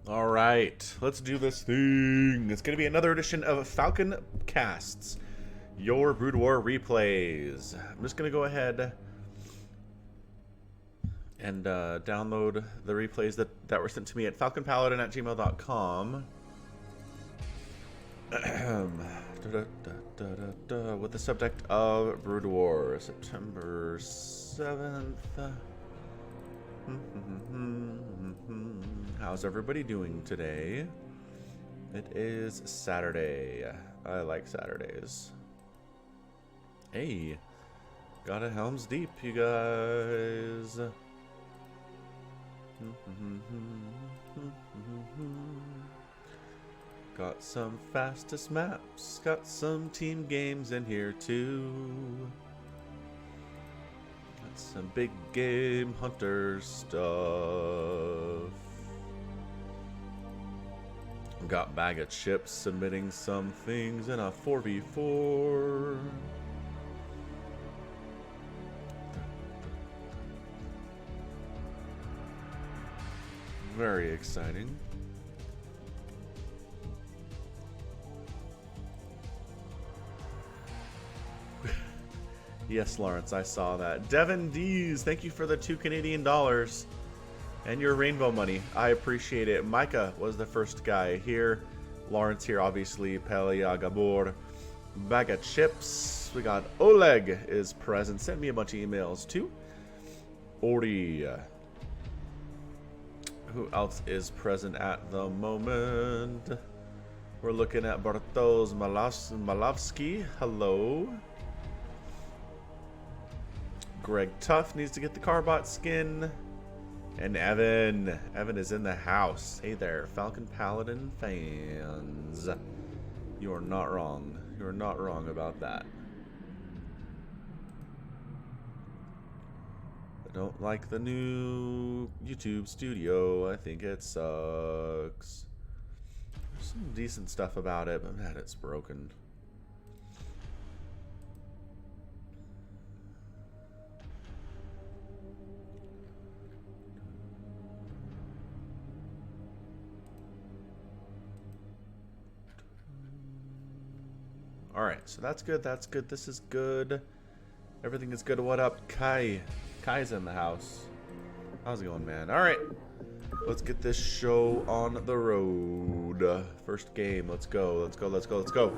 All right, let's do this thing. It's going to be another edition of Falcon Casts, your Brood War replays. I'm just going to go ahead and download the replays that were sent to me at falconpaladin@gmail.com. With the subject of Brood War, September 7th. How's everybody doing today? It is Saturday. I like Saturdays. Hey, got a Helm's Deep, you guys. Got some fastest maps, got some team games in here too. Got some big game hunter stuff. Got Bag of Chips submitting some things in a 4v4. Very exciting. Yes, Lawrence, I saw that. Devin Dees, thank you for the $2 Canadian and your rainbow money. I appreciate it. Micah was the first guy here. Lawrence here, obviously. Pelia Gabor. Bag of Chips. We got Oleg is present. Send me a bunch of emails too. Ori. Who else is present at the moment? We're looking at Bartosz Malowski. Hello. Greg Tuff needs to get the Carbot skin. And Evan. Evan is in the house. Hey there, Falcon Paladin fans. You are not wrong. You are not wrong about that. I don't like the new YouTube studio. I think it sucks. There's some decent stuff about it, but man, it's broken. Alright, so that's good, that's good, this is good. Everything is good. What up, Kai? Kai's in the house. How's it going, man? Alright, let's get this show on the road. First game, let's go, let's go, let's go, let's go.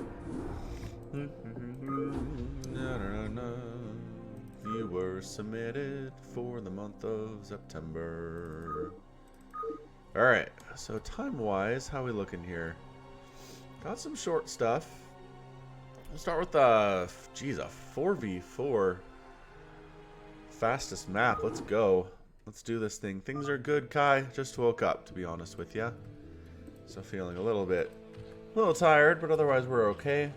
Viewers submitted for the month of September. Alright, so time-wise, how we looking here? Got some short stuff. We'll start with a 4v4 fastest map. Let's go. Let's do this thing. Things are good, Kai. Just woke up, to be honest with you. So feeling a little tired, but otherwise we're okay.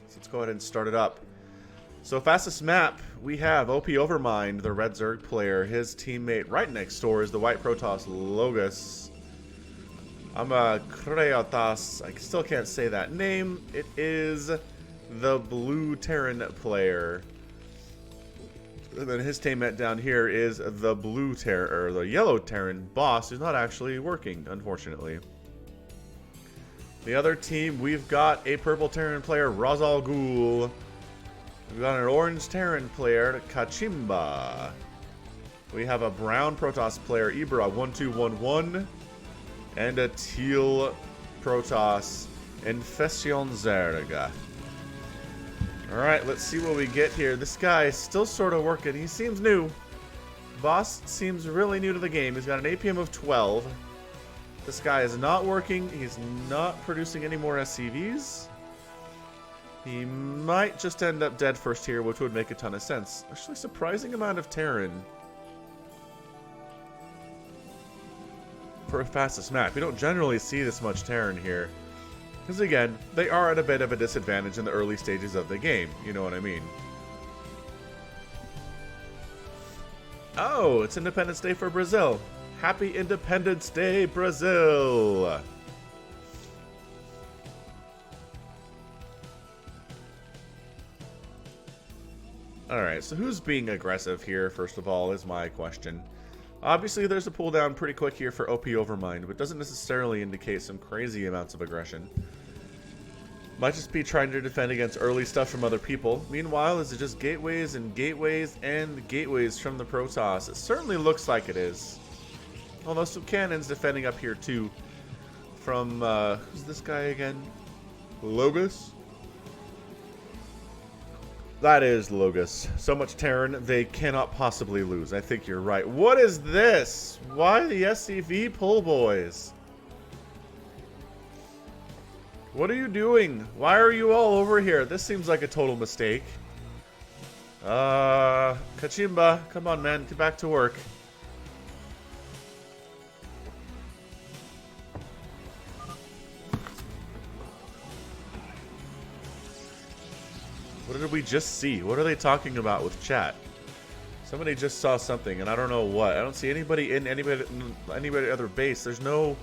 So let's go ahead and start it up. So fastest map, we have OP Overmind, the Red Zerg player. His teammate right next door is the White Protoss Logus. I'm a Kreotas. I still can't say that name. It is the Blue Terran player. And then his teammate down here is the Blue Terran, or the Yellow Terran boss, who's not actually working, unfortunately. The other team, we've got a Purple Terran player, Razal Ghul. We've got an Orange Terran player, Kachimba. We have a Brown Protoss player, Ibra1211. And a Teal Protoss, Infestion Zerga. Alright, let's see what we get here. This guy is still sort of working. He seems new. Boss seems really new to the game. He's got an APM of 12. This guy is not working. He's not producing any more SCVs. He might just end up dead first here, which would make a ton of sense. Actually, surprising amount of Terran for a fastest map. We don't generally see this much Terran here. Because again, they are at a bit of a disadvantage in the early stages of the game. You know what I mean? Oh, it's Independence Day for Brazil. Happy Independence Day, Brazil! Alright, so who's being aggressive here, first of all, is my question. Obviously, there's a pull down pretty quick here for OP Overmind, but doesn't necessarily indicate some crazy amounts of aggression. Might just be trying to defend against early stuff from other people. Meanwhile, is it just gateways and gateways and gateways from the Protoss? It certainly looks like it is. Although some cannons defending up here too. From, who's this guy again? Logos? That is Logos. So much Terran, they cannot possibly lose. I think you're right. What is this? Why the SCV pull boys? What are you doing? Why are you all over here? This seems like a total mistake. Kachimba, come on, man. Get back to work. What did we just see? What are they talking about with chat? Somebody just saw something, and I don't know what. I don't see anybody in anybody other base. There's no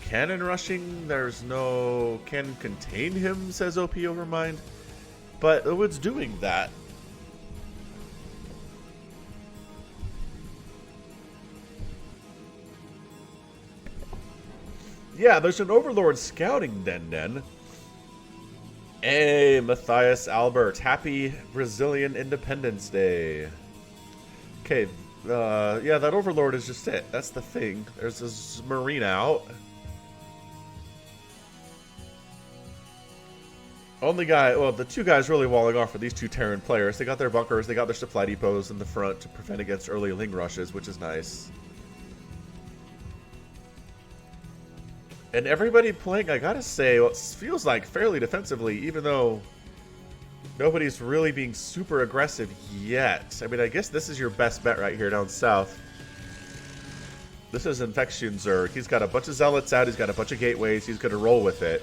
cannon rushing. There's no cannon contain him, says OP Overmind. But what's doing that? Yeah, there's an Overlord scouting den. Hey, Matthias Albert. Happy Brazilian Independence Day. Okay, yeah, that Overlord is just it. That's the thing. There's this Marine out. Only guy, well, the two guys really walling off are these two Terran players. They got their bunkers, they got their supply depots in the front to prevent against early Ling rushes, which is nice. And everybody playing, I gotta say, well, it feels like fairly defensively, even though nobody's really being super aggressive yet. I mean, I guess this is your best bet right here down south. This is Infection Zerg. He's got a bunch of Zealots out, he's got a bunch of gateways, he's gonna roll with it.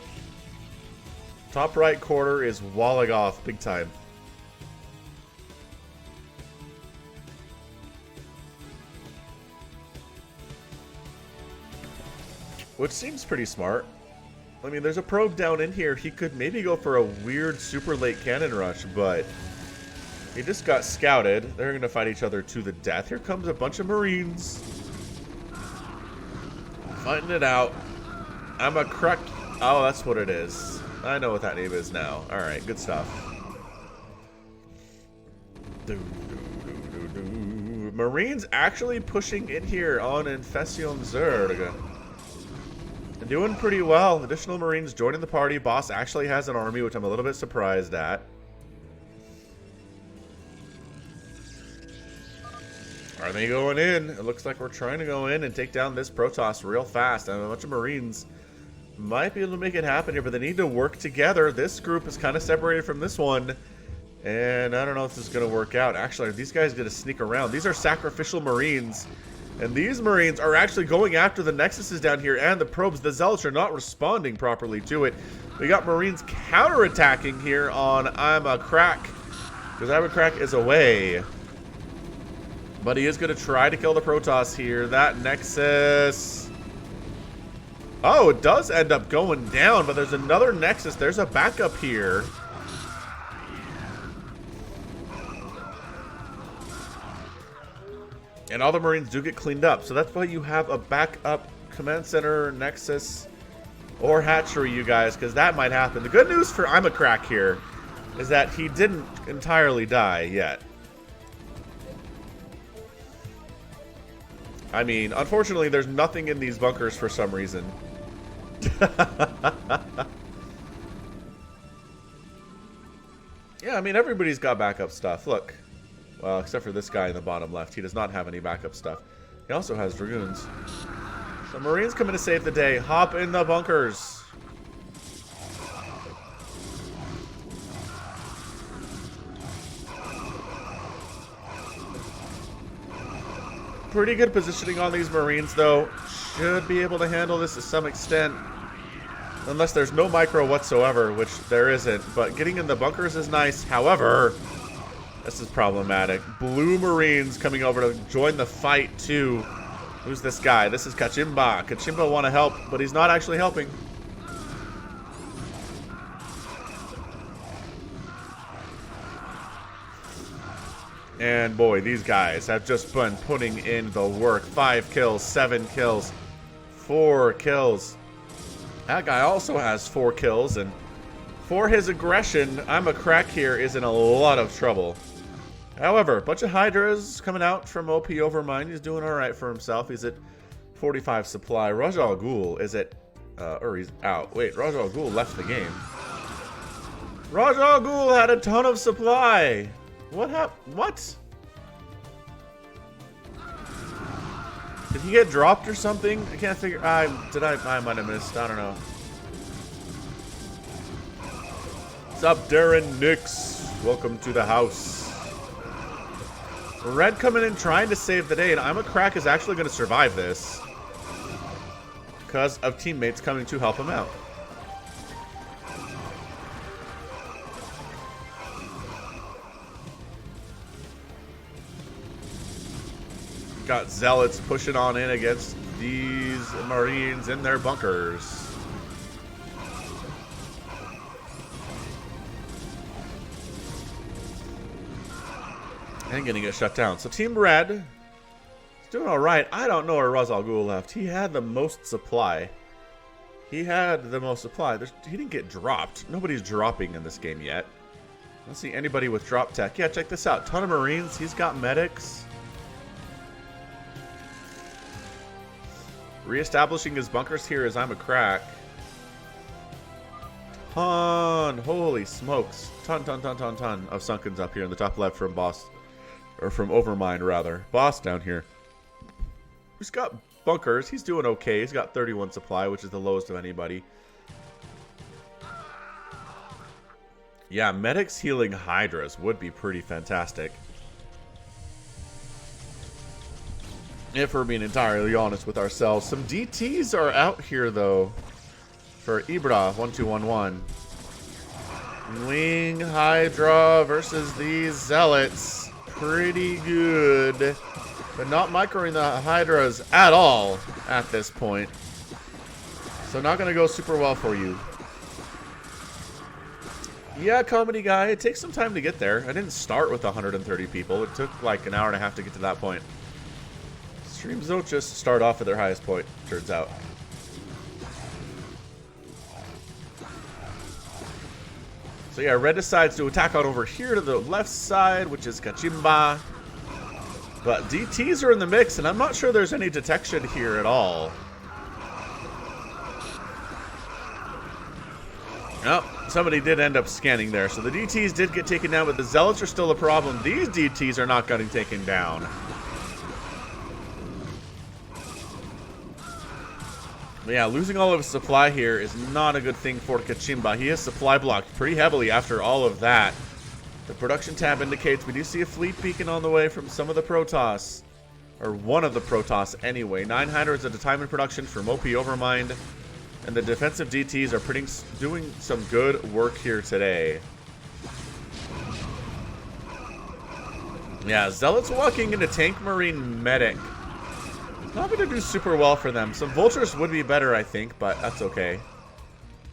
Top right quarter is walling off big time. Which seems pretty smart. I mean, there's a probe down in here. He could maybe go for a weird super late cannon rush, but he just got scouted. They're going to fight each other to the death. Here comes a bunch of Marines. Fighting it out. I'm a crack. Oh, that's what it is. I know what that name is now. Alright, good stuff. Marines actually pushing in here on Infection Zerg. Doing pretty well. Additional Marines joining the party. Boss actually has an army, which I'm a little bit surprised at. Are they going in? It looks like we're trying to go in and take down this Protoss real fast. And a bunch of Marines might be able to make it happen here, but they need to work together. This group is kind of separated from this one. And I don't know if this is going to work out. Actually, are these guys going to sneak around? These are sacrificial Marines. And these Marines are actually going after the Nexuses down here and the probes. The Zealots are not responding properly to it. We got Marines counterattacking here on I'm a Crack. Because I'm a Crack is away. But he is going to try to kill the Protoss here. That Nexus... Oh, it does end up going down, but there's another Nexus. There's a backup here. And all the Marines do get cleaned up. So that's why you have a backup command center, Nexus, or hatchery, you guys, because that might happen. The good news for I'm a Crack here is that he didn't entirely die yet. I mean, unfortunately, there's nothing in these bunkers for some reason. Yeah, I mean, everybody's got backup stuff. Look. Well, except for this guy in the bottom left. He does not have any backup stuff. He also has Dragoons. So Marines coming to save the day. Hop in the bunkers. Pretty good positioning on these Marines, though. Should be able to handle this to some extent. Unless there's no micro whatsoever, which there isn't. But getting in the bunkers is nice. However, this is problematic. Blue Marines coming over to join the fight, too. Who's this guy? This is Kachimba. Kachimba want to help, but he's not actually helping. And boy, these guys have just been putting in the work. 5 kills, 7 kills, 4 kills. That guy also has 4 kills, and for his aggression, I'm a crack here is in a lot of trouble. However, a bunch of Hydras coming out from OP Overmind. He's doing alright for himself. He's at 45 supply. Raj Al Ghul is at, or he's out. Wait, Raj Al Ghul left the game. Raj Al Ghul had a ton of supply. What happened? What? Did he get dropped or something? I can't figure. I might have missed. I don't know. What's up, Darren Nix? Welcome to the house. Red coming in trying to save the day, and I'm a crack is actually going to survive this because of teammates coming to help him out. Got Zealots pushing on in against these Marines in their bunkers. And getting it shut down. So Team Red is doing alright. I don't know where Raj Al Ghul left. He had the most supply. He didn't get dropped. Nobody's dropping in this game yet. I don't see anybody with drop tech. Yeah, check this out. Ton of Marines. He's got medics. Reestablishing his bunkers here as I'm a crack. Holy smokes. Ton of Sunkens up here in the top left from Boss. Or from Overmind, rather. Boss down here. He's got bunkers. He's doing okay. He's got 31 supply, which is the lowest of anybody. Yeah, medics healing Hydras would be pretty fantastic. If we're being entirely honest with ourselves. Some DTs are out here, though. For Ibra, 1211. Wing Hydra versus these Zealots. Pretty good. But not microing the Hydras at all at this point. So not going to go super well for you. Yeah, comedy guy. It takes some time to get there. I didn't start with 130 people. It took like an hour and a half to get to that point. Streams don't just start off at their highest point, turns out. So yeah, Red decides to attack on over here to the left side, which is Kachimba. But DTs are in the mix, and I'm not sure there's any detection here at all. Oh, somebody did end up scanning there. So the DTs did get taken down, but the Zealots are still a problem. These DTs are not getting taken down. But yeah, losing all of his supply here is not a good thing for Kachimba. He is supply blocked pretty heavily after all of that. The production tab indicates we do see a fleet beacon on the way from some of the Protoss. Or one of the Protoss anyway. 900 at a time in production from OP Overmind. And the defensive DTs are doing some good work here today. Yeah, Zealots walking into Tank Marine Medic. Not going to do super well for them. Some Vultures would be better, I think, but that's okay.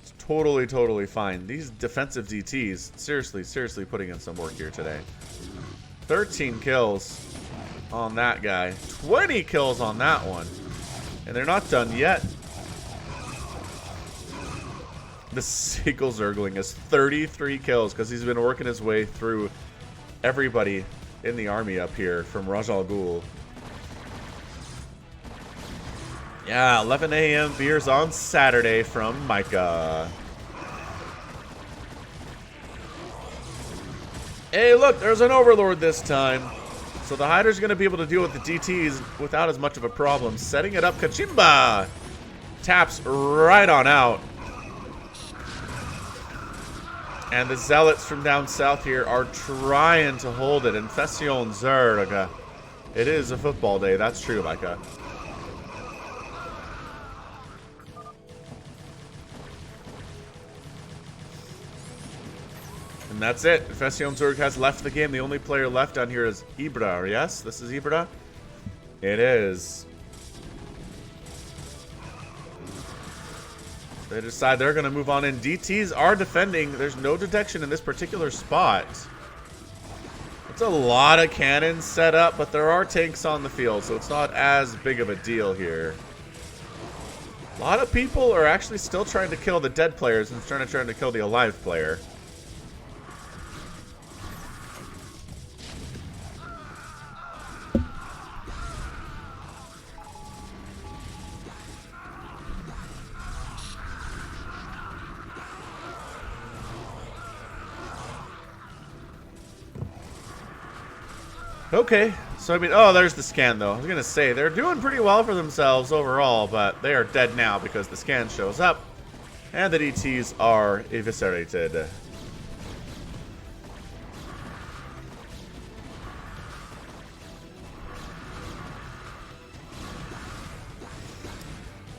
It's totally fine. These defensive DTs, seriously putting in some work here today. 13 kills on that guy. 20 kills on that one. And they're not done yet. The Seagull Zergling has 33 kills because he's been working his way through everybody in the army up here from Raj Al Ghul. Yeah, 11 a.m. beers on Saturday from Micah. Hey, look, there's an Overlord this time. So the Hydra's going to be able to deal with the DTs without as much of a problem. Setting it up, Kachimba! Taps right on out. And the Zealots from down south here are trying to hold it. Infestion Zerg. It is a football day, that's true, Micah. And that's it. Infestion Zerg has left the game. The only player left down here is Ibra. Yes, this is Ibra. It is. They decide they're going to move on in. DTs are defending. There's no detection in this particular spot. It's a lot of cannons set up, but there are tanks on the field, so it's not as big of a deal here. A lot of people are actually still trying to kill the dead players and trying to kill the alive player. Okay, so I mean, oh, there's the scan though. I was gonna say, they're doing pretty well for themselves overall, but they are dead now because the scan shows up, and the DTs are eviscerated.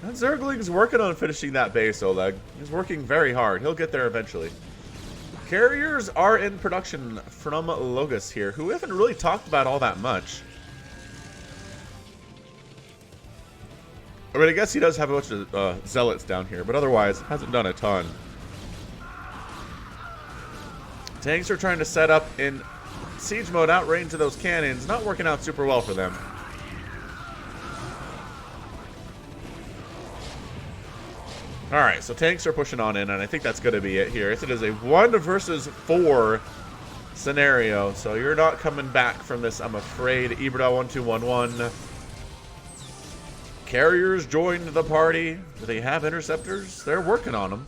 And Zergling's working on finishing that base, Oleg. He's working very hard. He'll get there eventually. Carriers are in production from Logos here, who we haven't really talked about all that much. I mean, I guess he does have a bunch of zealots down here, but otherwise hasn't done a ton. Tanks are trying to set up in siege mode, outrange to those cannons. Not working out super well for them. Alright, so tanks are pushing on in, and I think that's going to be it here. It is a 1 versus 4 scenario, so you're not coming back from this, I'm afraid. Ibra1211. Carriers joined the party. Do they have interceptors? They're working on them.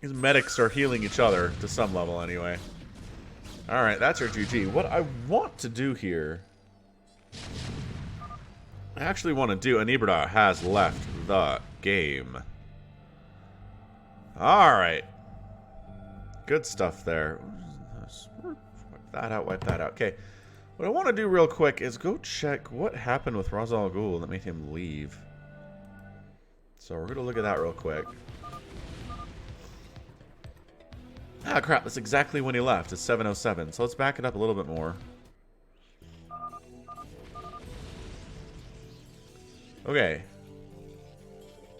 These medics are healing each other, to some level anyway. Alright, that's our GG. What I want to do here... I actually want to do... Anibra has left the game. Alright. Good stuff there. Wipe that out, wipe that out. Okay. What I want to do real quick is go check what happened with Ra's al Ghul that made him leave. So we're going to look at that real quick. Ah, crap. That's exactly when he left. It's 7:07. So let's back it up a little bit more. Okay.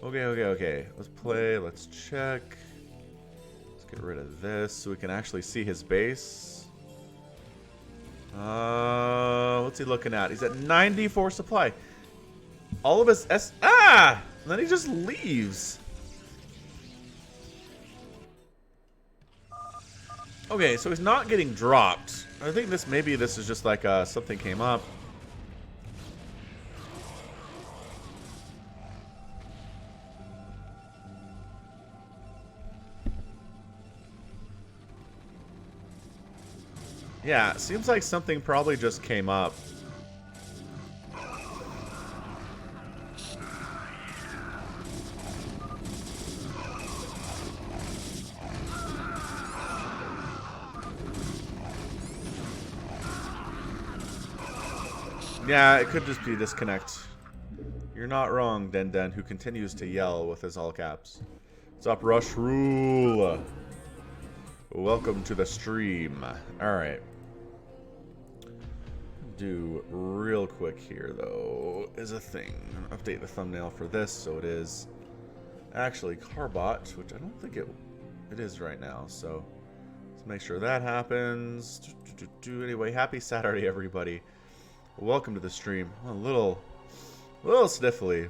Okay. Let's play. Let's check. Let's get rid of this so we can actually see his base. What's he looking at? He's at 94 supply. All of his and then he just leaves. Okay, so he's not getting dropped. I think maybe this is just like something came up. Yeah, it seems like something probably just came up. Yeah, it could just be disconnect. You're not wrong, Den, who continues to yell with his all caps. What's up, Rush Rule? Welcome to the stream. Alright. Do real quick here, though, is a thing. Update the thumbnail for this, so it is actually Carbot, which I don't think it is right now, so let's make sure that happens. Anyway, happy Saturday, everybody. Welcome to the stream. A little sniffly,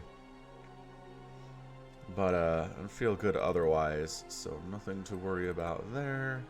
but I feel good otherwise, so nothing to worry about there.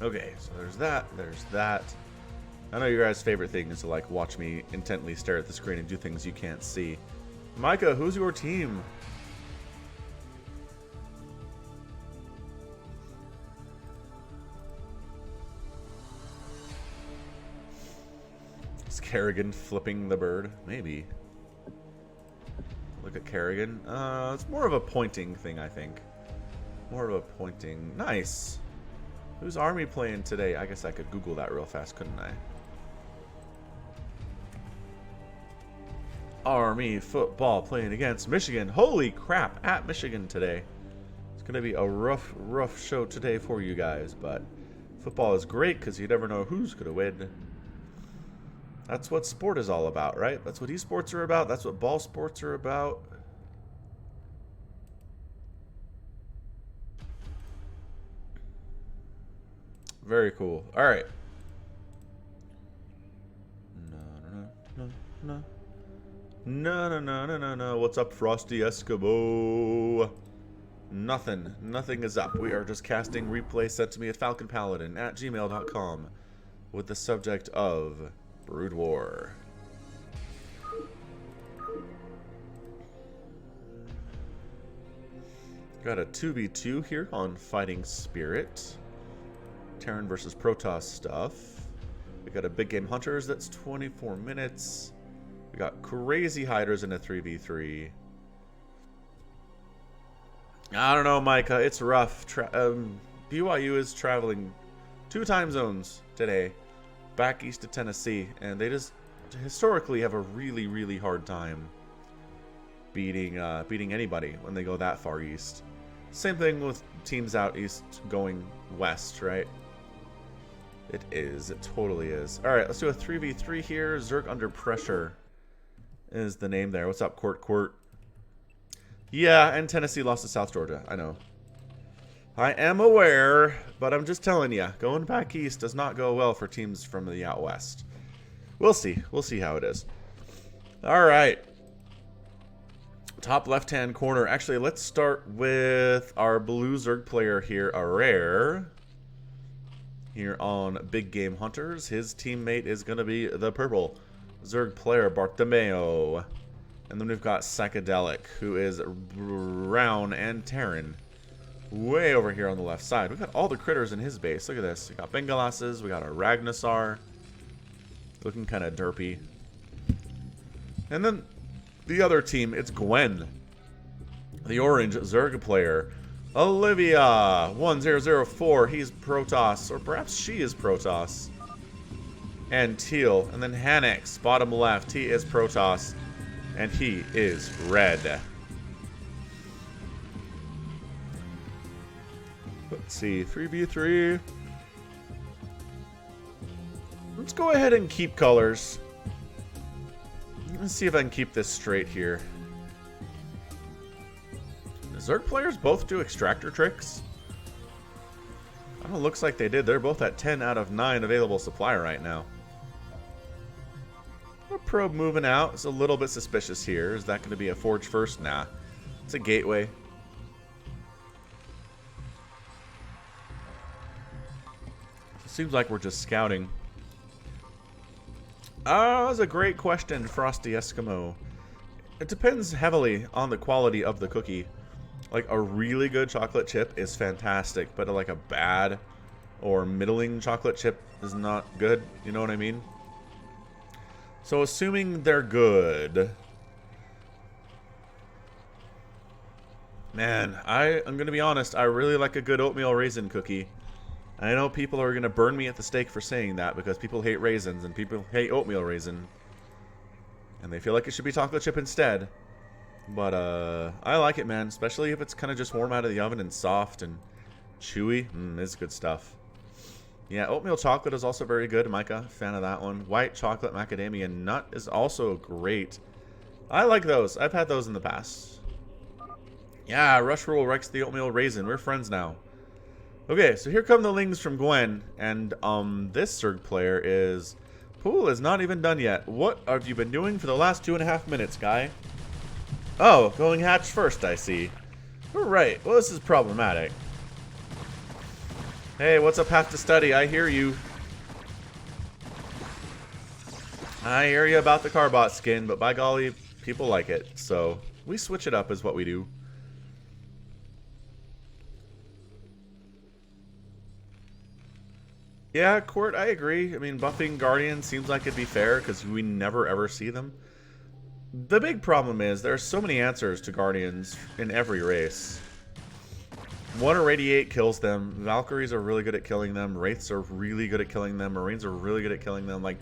Okay, so there's that. I know your guys' favorite thing is to like watch me intently stare at the screen and do things you can't see. Micah, who's your team? Is Kerrigan flipping the bird? Maybe. Look at Kerrigan. It's more of a pointing thing, I think. More of a pointing. Nice. Who's Army playing today? I guess I could Google that real fast, couldn't I? Army football playing against Michigan. Holy crap, at Michigan today. It's going to be a rough show today for you guys, but football is great because you never know who's going to win. That's what sport is all about, right? That's what esports are about. That's what ball sports are about. Very cool. All right. No. What's up, Frosty Eskimo? Nothing. Nothing is up. We are just casting replay sent to me at falconpaladin at gmail.com with the subject of Brood War. Got a 2v2 here on Fighting Spirit. Terran versus Protoss stuff. We got a Big Game Hunters that's 24 minutes. We got Crazy Hiders in a 3v3. I don't know, Micah. It's rough. BYU is traveling 2 time zones today, back east to Tennessee, and they just historically have a really hard time beating anybody when they go that far east. Same thing with teams out east going west, right? It is. It totally is. All right, let's do a 3v3 here. Zerg Under Pressure is the name there. What's up, Court? Yeah, and Tennessee lost to South Georgia. I know. I am aware, but I'm just telling you, going back east does not go well for teams from the out west. We'll see. We'll see how it is. All right. Top left-hand corner. Actually, let's start with our blue Zerg player here, a rare. Here on Big Game Hunters, his teammate is going to be the purple Zerg player, Bartomeo. And then we've got Psychedelic, who is brown and Terran. Way over here on the left side. We've got all the critters in his base. Look at this. We got Bengalasses, we got a Ragnarsar. Looking kind of derpy. And then the other team, it's Gwen, the orange Zerg player. Olivia 1004, he's Protoss, or perhaps she is Protoss. And Teal, and then Hanex, bottom left, he is Protoss, and he is red. Let's see, 3v3. Let's go ahead and keep colors. Let's see if I can keep this straight here. Zerg players both do extractor tricks? I don't know, looks like they did. They're both at 10 out of 9 available supply right now. A probe moving out. It's a little bit suspicious here. Is that going to be a forge first? Nah. It's a gateway. It seems like we're just scouting. Oh, that's a great question, Frosty Eskimo. It depends heavily on the quality of the cookie. Like, a really good chocolate chip is fantastic, but like a bad or middling chocolate chip is not good. You know what I mean? So assuming they're good. Man, I'm going to be honest. I really like a good oatmeal raisin cookie. I know people are going to burn me at the stake for saying that because people hate raisins and people hate oatmeal raisin. And they feel like it should be chocolate chip instead. But I like it, man. Especially if it's kind of just warm out of the oven and soft and chewy. It's good stuff. Yeah, oatmeal chocolate is also very good. Micah, fan of that one. White chocolate macadamia nut is also great. I like those. I've had those in the past. Yeah, Rush Rule wrecks the oatmeal raisin. We're friends now. Okay, so here come the lings from Gwen. And this Zerg player is... Pool is not even done yet. What have you been doing for the last 2.5 minutes, guy? Oh, going hatch first, I see. Alright, well this is problematic. Hey, what's up, have to study? I hear you. I hear you about the Carbot skin, but by golly, people like it. So, we switch it up is what we do. Yeah, Court, I agree. I mean, buffing Guardian seems like it'd be fair, because we never ever see them. The big problem is there are so many answers to Guardians in every race. One Irradiate kills them. Valkyries are really good at killing them. Wraiths are really good at killing them. Marines are really good at killing them. Like,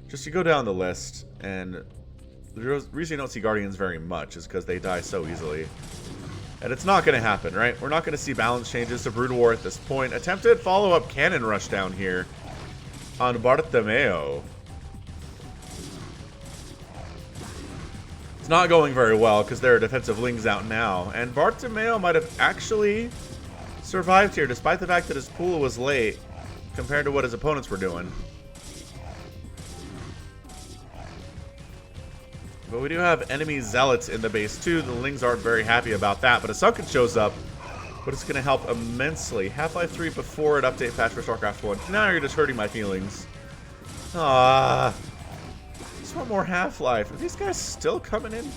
just you go down the list, and the reason you don't see Guardians very much is because they die so easily. And it's not going to happen, right? We're not going to see balance changes to Brood War at this point. Attempted follow-up cannon rush down here on Bartomeo. It's not going very well because there are defensive lings out now. And Bartomeo might have actually survived here despite the fact that his pool was late compared to what his opponents were doing. But we do have enemy zealots in the base too. The lings aren't very happy about that, but a Sunken shows up, but it's going to help immensely. Half-Life 3 before an update patch for StarCraft 1. Now you're just hurting my feelings. Ah, just want more Half-Life. Are these guys still coming in?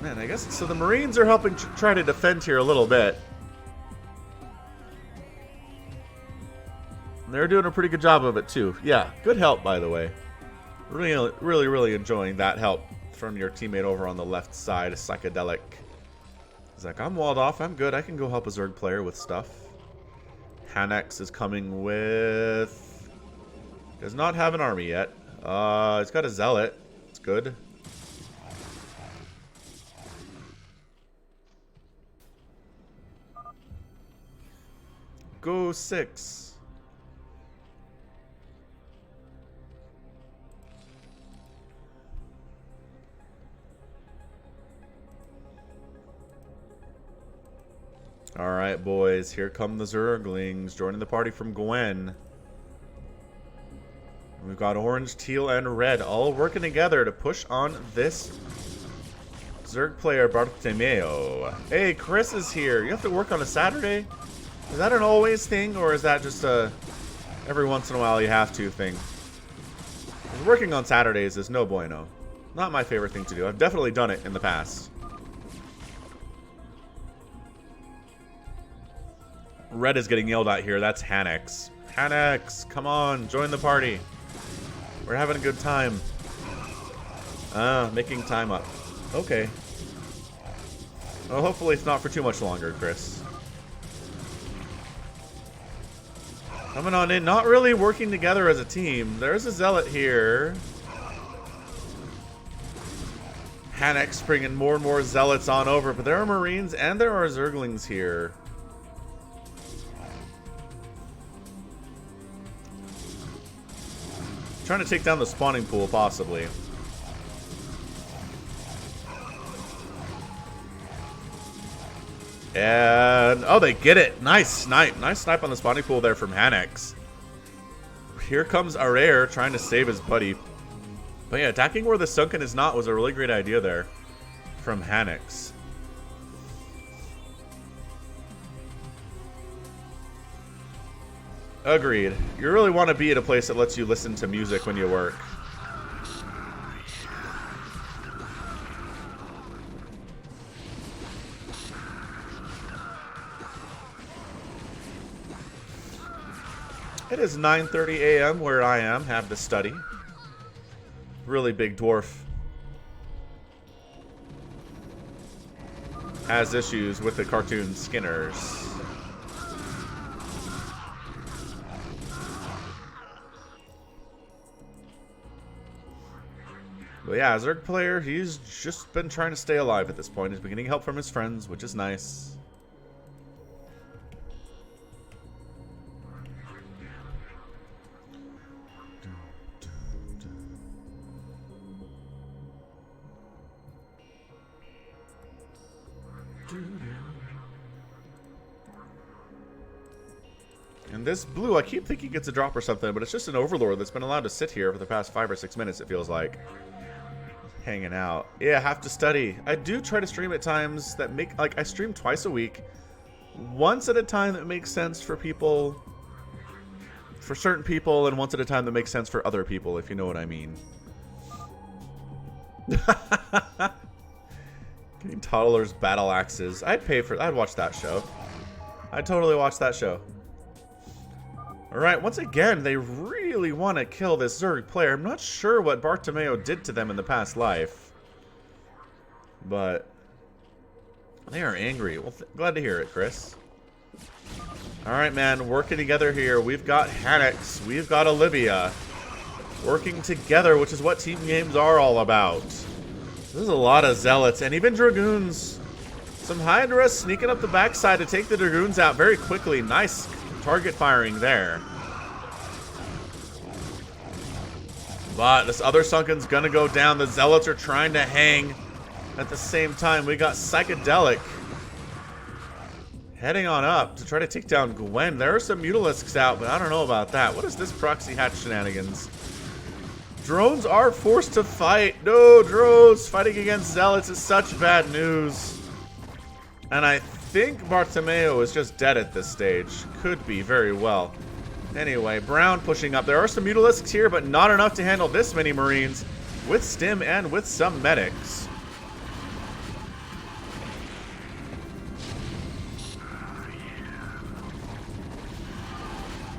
Man, I guess so. The Marines are helping try to defend here a little bit. And they're doing a pretty good job of it too. Yeah, good help, by the way. Really enjoying that help from your teammate over on the left side, Psychedelic. He's like, I'm walled off, I'm good, I can go help a Zerg player with stuff. Hanex is coming with... Does not have an army yet. He's got a Zealot. It's good. Go 6. Alright, boys. Here come the Zerglings joining the party from Gwen. We've got orange, teal, and red all working together to push on this Zerg player, Bartomeo. Hey, Chris is here. You have to work on a Saturday? Is that an always thing, or is that just a every once in a while you have to thing? Working on Saturdays is no bueno. Not my favorite thing to do. I've definitely done it in the past. Red is getting yelled at here. That's Hanex. Hanex, come on, join the party. We're having a good time. Making time up. Okay. Well, hopefully it's not for too much longer, Chris. Coming on in, not really working together as a team. There's a Zealot here. Hanex bringing more and more Zealots on over, but there are Marines and there are Zerglings here. Trying to take down the spawning pool, possibly. And, oh, they get it. Nice snipe. Nice snipe on the spawning pool there from Hanex. Here comes Arair trying to save his buddy. But yeah, attacking where the Sunken is not was a really great idea there from Hanex. Agreed. You really want to be at a place that lets you listen to music when you work. It is 9:30 a.m. where I am. Have to study. Really big dwarf has issues with the cartoon Skinners. But yeah, Zerg player, he's just been trying to stay alive at this point. He's been getting help from his friends, which is nice. And this blue, I keep thinking it's a drop or something, but it's just an Overlord that's been allowed to sit here for the past 5 or 6 minutes, it feels like. Hanging out. Yeah, have to study. I do try to stream at times that make, like, I stream twice a week. Once at a time that makes sense for people, for certain people, and once at a time that makes sense for other people, if you know what I mean. Getting toddlers battle axes. I'd pay for, I'd watch that show. I'd totally watch that show. Alright, once again, they really want to kill this Zerg player. I'm not sure what Bartomeo did to them in the past life. But they are angry. Well, glad to hear it, Chris. Alright, man. Working together here. We've got Hanix. We've got Olivia. Working together, which is what team games are all about. There's a lot of Zealots and even Dragoons. Some Hydra sneaking up the backside to take the Dragoons out very quickly. Nice target firing there. But this other Sunken's gonna go down. The Zealots are trying to hang. At the same time, we got Psychedelic heading on up to try to take down Gwen. There are some Mutalisks out, but I don't know about that. What is this proxy hatch shenanigans? Drones are forced to fight. No, drones fighting against Zealots is such bad news. And I think Bartomeo is just dead at this stage. Could be, very well. Anyway, Brown pushing up. There are some Mutalisks here, but not enough to handle this many Marines with Stim and with some medics.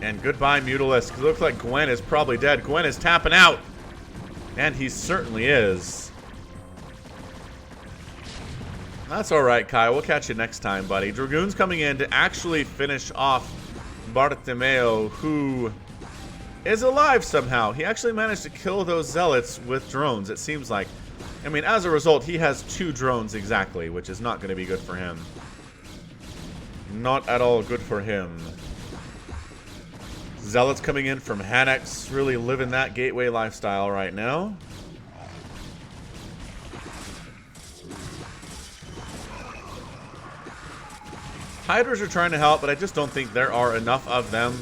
And goodbye, Mutalisk. It looks like Gwen is probably dead. Gwen is tapping out. And he certainly is. That's alright, Kai. We'll catch you next time, buddy. Dragoon's coming in to actually finish off Bartomeo, who is alive somehow. He actually managed to kill those Zealots with drones, it seems like. I mean, as a result, he has 2 drones exactly, which is not going to be good for him. Not at all good for him. Zealots coming in from Hanix, really living that gateway lifestyle right now. Hydras are trying to help, but I just don't think there are enough of them.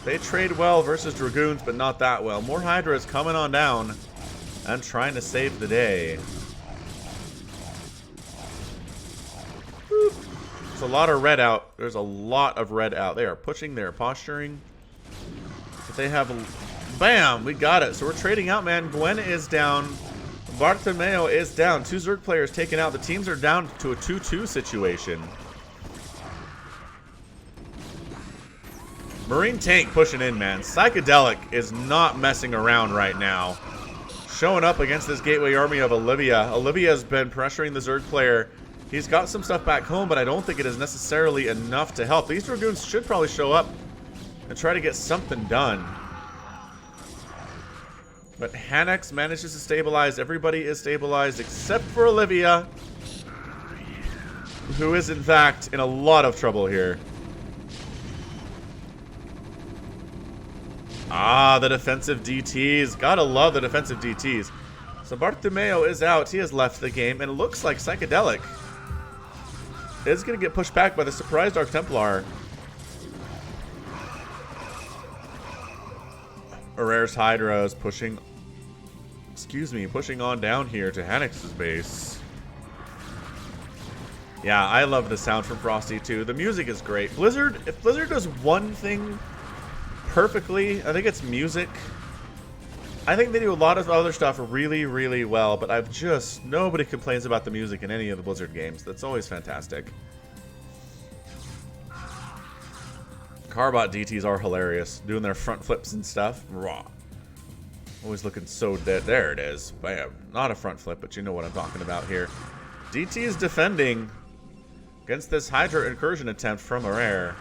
They trade well versus Dragoons, but not that well. More Hydras coming on down and trying to save the day. Whew. There's a lot of red out. There's a lot of red out. They are pushing, they are posturing. But they have... Bam! We got it. So we're trading out, man. Gwen is down. Bartomeo is down. 2 Zerg players taken out. The teams are down to a 2-2 situation. Marine tank pushing in, man. Psychedelic is not messing around right now. Showing up against this gateway army of Olivia. Olivia's been pressuring the Zerg player. He's got some stuff back home, but I don't think it is necessarily enough to help. These Dragoons should probably show up and try to get something done. But Hanix manages to stabilize. Everybody is stabilized except for Olivia, who is in fact in a lot of trouble here. Ah, the defensive DTs. Gotta love the defensive DTs. So Bartomeo is out. He has left the game, and it looks like Psychedelic is going to get pushed back by the surprise Dark Templar. Arare's Hydra is pushing... Excuse me, pushing on down here to Hanix's base. Yeah, I love the sound from Frosty, too. The music is great. Blizzard, if Blizzard does one thing perfectly, I think it's music. I think they do a lot of other stuff really, really well, but I've just... Nobody complains about the music in any of the Blizzard games. That's always fantastic. Carbot DTs are hilarious, doing their front flips and stuff. Raw. Always looking so dead. There it is. Bam. Not a front flip, but you know what I'm talking about here. DT is defending against this Hydra incursion attempt from Arare.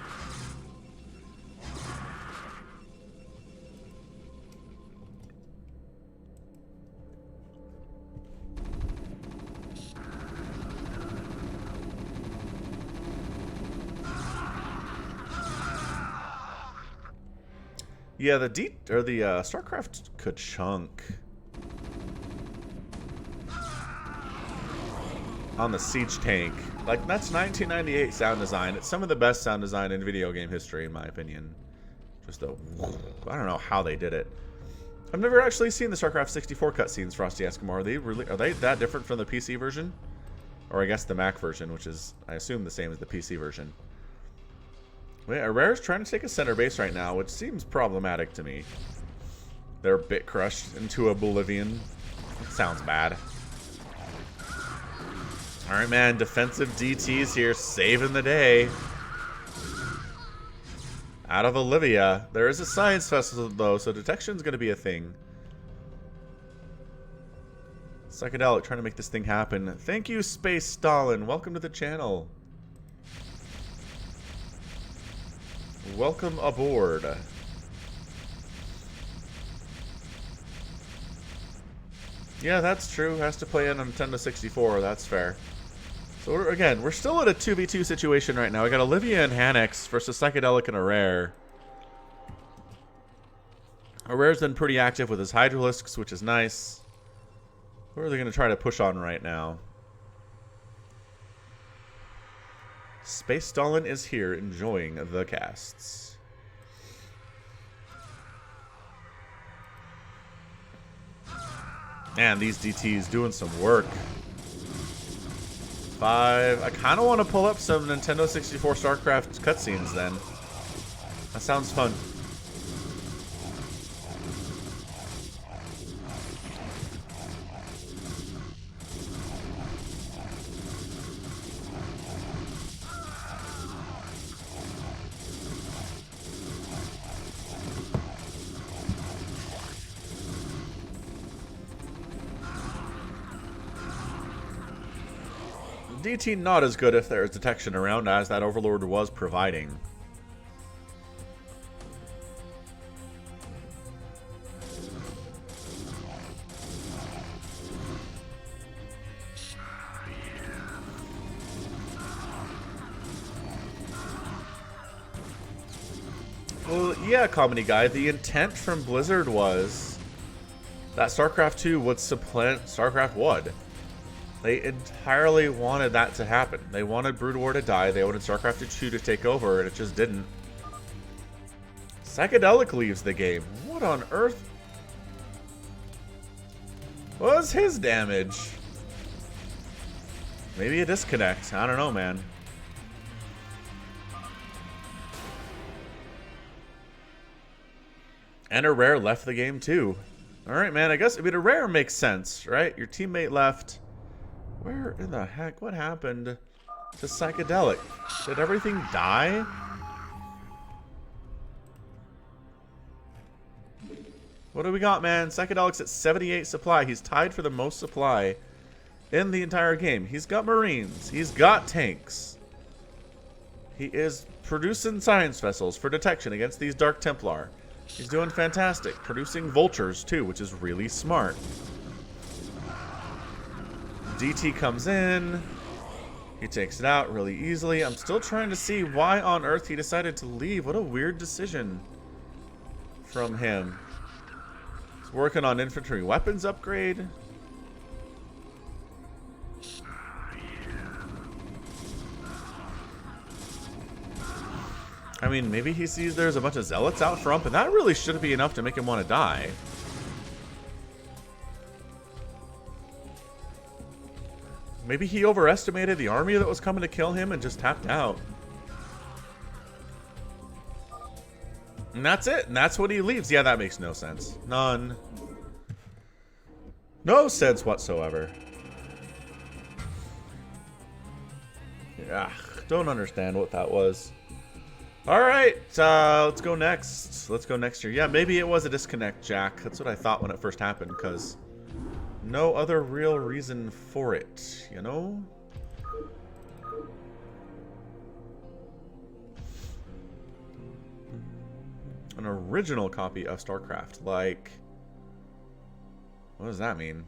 Yeah, the StarCraft Ka-Chunk on the siege tank. Like, that's 1998 sound design. It's some of the best sound design in video game history, in my opinion. Just a... I don't know how they did it. I've never actually seen the StarCraft 64 cutscenes, Frosty Eskimo. Are they that different from the PC version? Or I guess the Mac version, which is, I assume, the same as the PC version. Wait, Arare's trying to take a center base right now, which seems problematic to me. They're bit crushed into oblivion. Sounds bad. Alright, man. Defensive DTs here, saving the day. Out of Olivia. There is a science festival, though, so detection's going to be a thing. Psychedelic trying to make this thing happen. Thank you, Space Stalin. Welcome to the channel. Welcome aboard. Yeah, that's true. Has to play on a Nintendo 64. That's fair. So we're still at a 2v2 situation right now. We got Olivia and Hanix versus Psychedelic and a Rare. A Rare's been pretty active with his Hydralisks, which is nice. Who are they going to try to push on right now? Space Stalin is here enjoying the casts. Man, these DTs doing some work. 5. I kind of want to pull up some Nintendo 64 StarCraft cutscenes then. That sounds fun. DT not as good if there is detection around as that Overlord was providing. Well, yeah, Comedy Guy, the intent from Blizzard was that StarCraft 2 would supplant StarCraft 1. They entirely wanted that to happen. They wanted Brood War to die. They wanted StarCraft 2 to take over, and it just didn't. Psychedelic leaves the game. What on earth? What was his damage? Maybe a disconnect. I don't know, man. And a Rare left the game, too. Alright, man. I guess, a Rare makes sense, right? Your teammate left. Where in the heck? What happened to Psychedelic? Did everything die? What do we got, man? Psychedelic's at 78 supply. He's tied for the most supply in the entire game. He's got Marines. He's got tanks. He is producing science vessels for detection against these Dark Templar. He's doing fantastic. Producing vultures, too, which is really smart. DT comes in. He takes it out really easily. I'm still trying to see why on earth he decided to leave. What a weird decision from him. He's working on infantry weapons upgrade. I mean, maybe he sees there's a bunch of zealots out front, but that really shouldn't be enough to make him want to die. Maybe he overestimated the army that was coming to kill him and just tapped out. And that's it. And that's what he leaves. Yeah, that makes no sense. None. No sense whatsoever. Yeah, don't understand what that was. Alright, let's go next. Let's go next here. Yeah, maybe it was a disconnect, Jack. That's what I thought when it first happened, because no other real reason for it, you know? An original copy of StarCraft, like... What does that mean?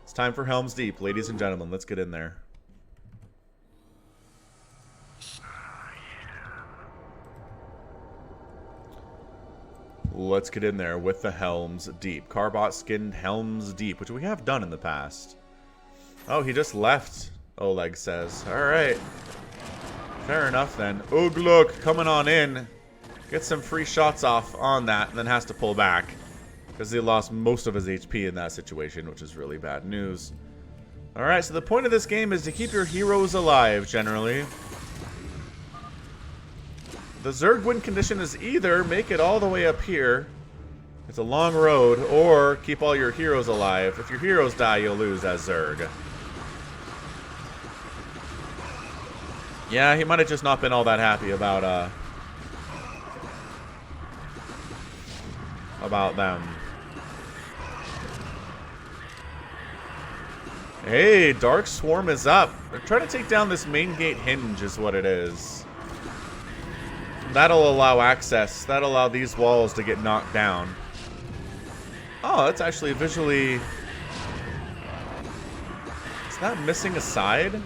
It's time for Helm's Deep, ladies and gentlemen. Let's get in there. Let's get in there with the Helm's Deep. Carbot skinned Helm's Deep, which we have done in the past. Oh, he just left, Oleg says. Alright. Fair enough then. Ugluk coming on in. Gets some free shots off on that, and then has to pull back. Because he lost most of his HP in that situation, which is really bad news. Alright, so the point of this game is to keep your heroes alive, generally. The Zerg win condition is either make it all the way up here, it's a long road, or keep all your heroes alive. If your heroes die, you'll lose as Zerg. Yeah, he might have just not been all that happy about them. Hey, Dark Swarm is up. They're trying to take down this main gate hinge is what it is. That'll allow access. That'll allow these walls to get knocked down. Oh, that's actually visually... Is that missing a side?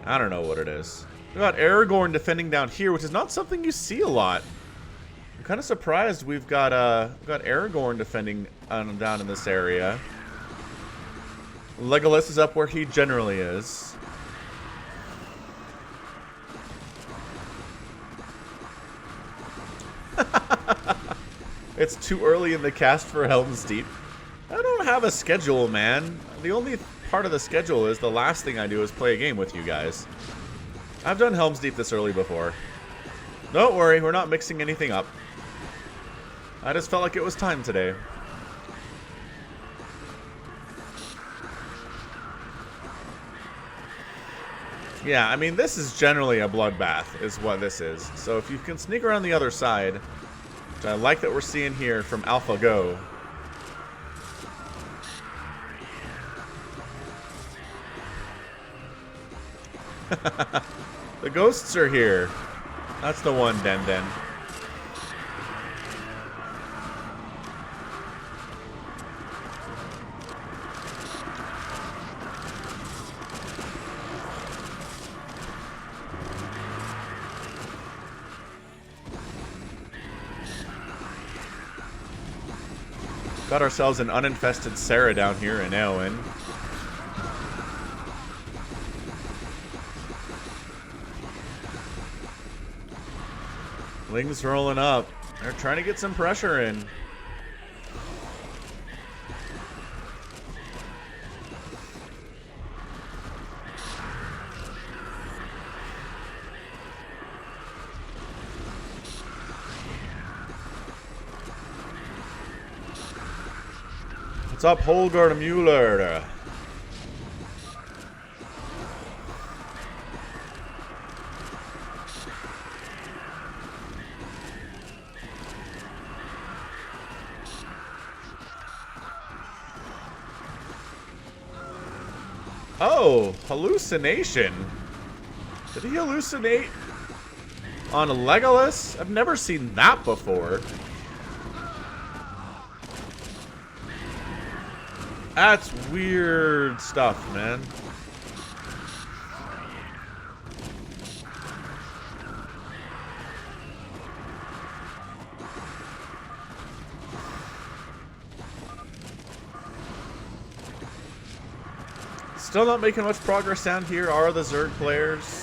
I don't know what it is. We got Aragorn defending down here, which is not something you see a lot. I'm kind of surprised we've got Aragorn defending down in this area. Legolas is up where he generally is. It's too early in the cast for Helm's Deep. I don't have a schedule, man. The only part of the schedule is the last thing I do is play a game with you guys. I've done Helm's Deep this early before. Don't worry, we're not mixing anything up. I just felt like it was time today. Yeah, I mean, this is generally a bloodbath, is what this is. So if you can sneak around the other side, which I like that we're seeing here from AlphaGo. The ghosts are here. That's the one, Den. Got ourselves an uninfested Sarah down here in Eowyn. Ling's rolling up. They're trying to get some pressure in. What's up, Holger Mueller? Oh, hallucination. Did he hallucinate on Legolas? I've never seen that before. That's weird stuff, man. Still not making much progress down here are the Zerg players.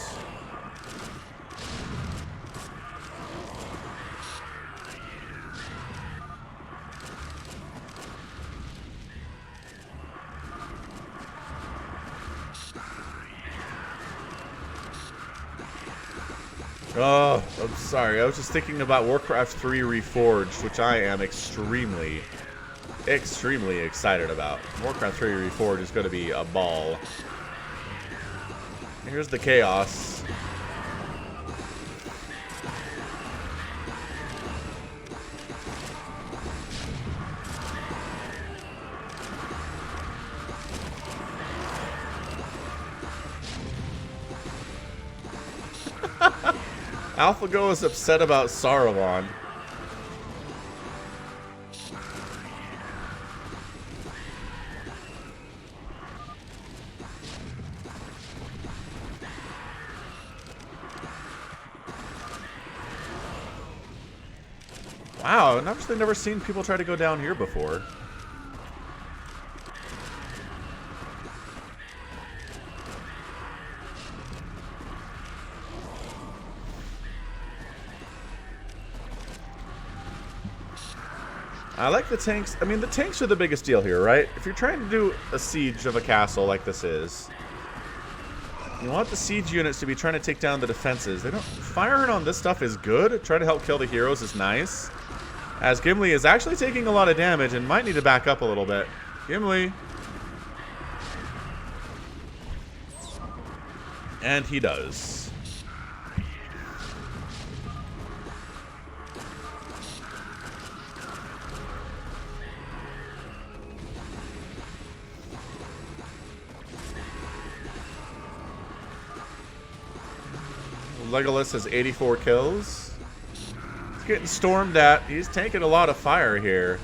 Oh, I'm sorry. I was just thinking about Warcraft 3 Reforged, which I am extremely excited about. Warcraft 3 Reforged is going to be a ball. Here's the chaos. AlphaGo is upset about Saruman. Wow, I've actually never seen people try to go down here before. I like the tanks. I mean, the tanks are the biggest deal here, right? If you're trying to do a siege of a castle like this is, you want the siege units to be trying to take down the defenses. They don't. Firing on this stuff is good. Trying to help kill the heroes is nice. As Gimli is actually taking a lot of damage and might need to back up a little bit. Gimli. And he does. Legolas has 84 kills. He's getting stormed at. He's taking a lot of fire here.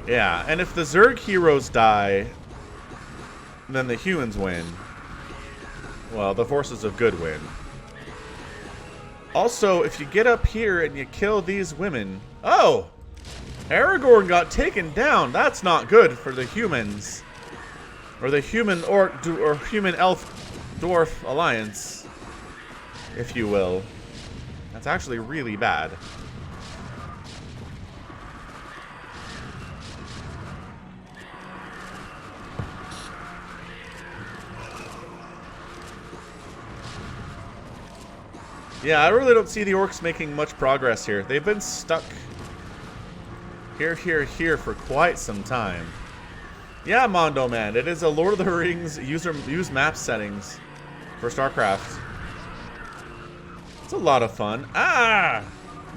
Yeah, and if the Zerg heroes die, then the humans win. Well, the forces of good win. Also, if you get up here and you kill these women... Oh! Aragorn got taken down. That's not good for the humans. Or the human orc or human elf dwarf alliance, if you will. That's actually really bad. Yeah, I really don't see the orcs making much progress here. They've been stuck here for quite some time. Yeah, Mondo Man, it is a Lord of the Rings use map settings for StarCraft. It's a lot of fun. Ah!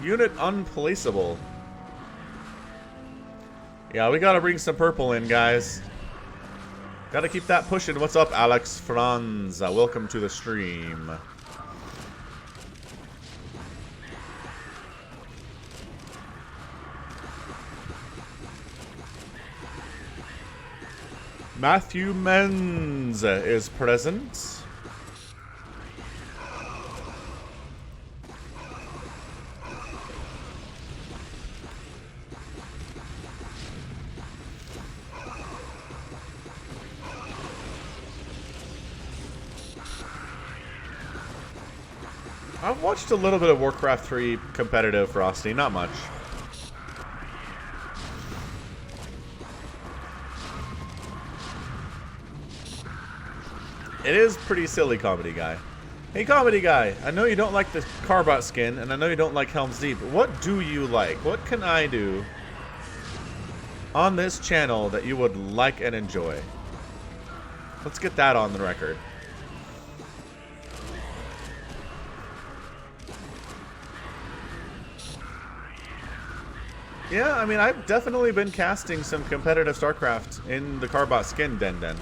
Unit unplaceable. Yeah, we gotta bring some purple in, guys. Gotta keep that pushing. What's up, Alex Franz? Welcome to the stream. Matthew Menz is present. I've watched a little bit of Warcraft 3 competitive, Frosty, not much. It is pretty silly, Comedy Guy. Hey, Comedy Guy, I know you don't like the Carbot skin, and I know you don't like Helm's Deep, but what do you like? What can I do on this channel that you would like and enjoy? Let's get that on the record. Yeah, I mean, I've definitely been casting some competitive StarCraft in the Carbot skin, Den.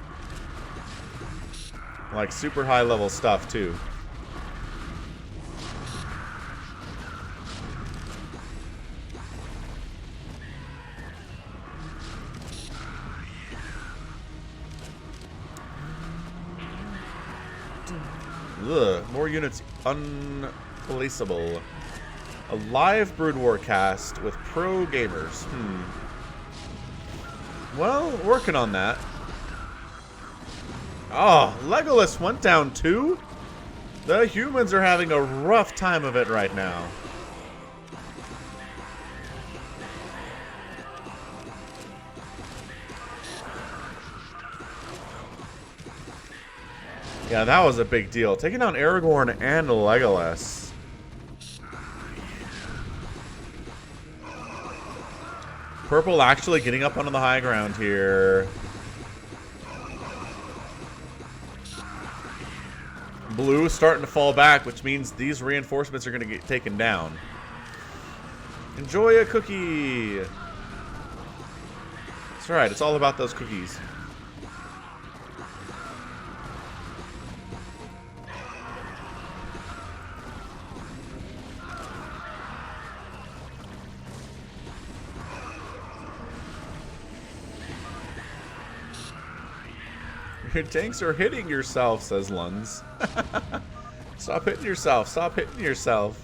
Like, super high level stuff, too. Ugh, more units unplaceable. A live Brood War cast with pro gamers. Well, working on that. Oh, Legolas went down too? The humans are having a rough time of it right now. Yeah, that was a big deal. Taking down Aragorn and Legolas. Purple actually getting up onto the high ground here. Blue starting to fall back, which means these reinforcements are going to get taken down. Enjoy a cookie. That's right, it's all about those cookies. Your tanks are hitting yourself, says Lunds. Stop hitting yourself. Stop hitting yourself.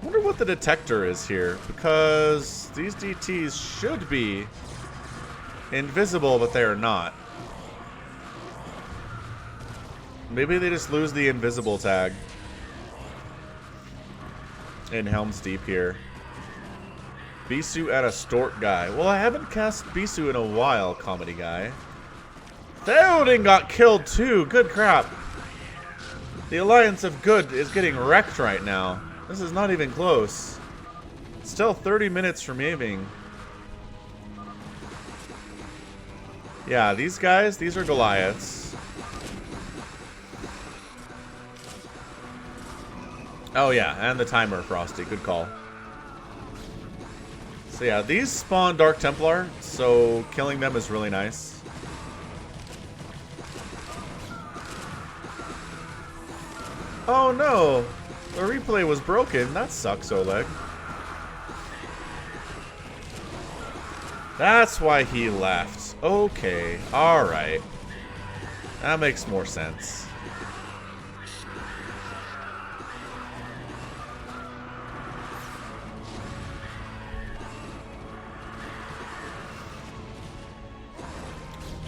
I wonder what the detector is here, because these DTs should be invisible, but they are not. Maybe they just lose the invisible tag in Helm's Deep here. Bisu and a Stork guy. Well, I haven't cast Bisu in a while, Comedy Guy. Theoden got killed too. Good crap. The Alliance of Good is getting wrecked right now. This is not even close. Still 30 minutes from evening. Yeah, these guys, these are Goliaths. Oh yeah, and the timer, Frosty. Good call. So yeah, these spawn Dark Templar, so killing them is really nice. Oh no! The replay was broken. That sucks, Oleg. That's why he left. Okay, alright. That makes more sense.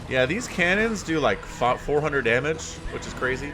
Yeah, these cannons do like 400 damage, which is crazy.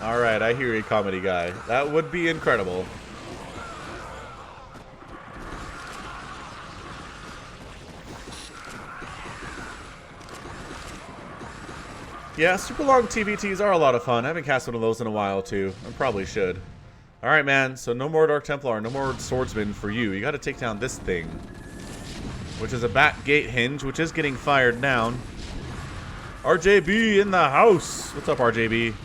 Alright, I hear you, comedy guy. That would be incredible. Yeah, super long TBTs are a lot of fun. I haven't cast one of those in a while, too. I probably should. Alright, man, so no more Dark Templar, no more Swordsman for you. You gotta take down this thing, which is a Bat Gate Hinge, which is getting fired down. RJB in the house! What's up, RJB?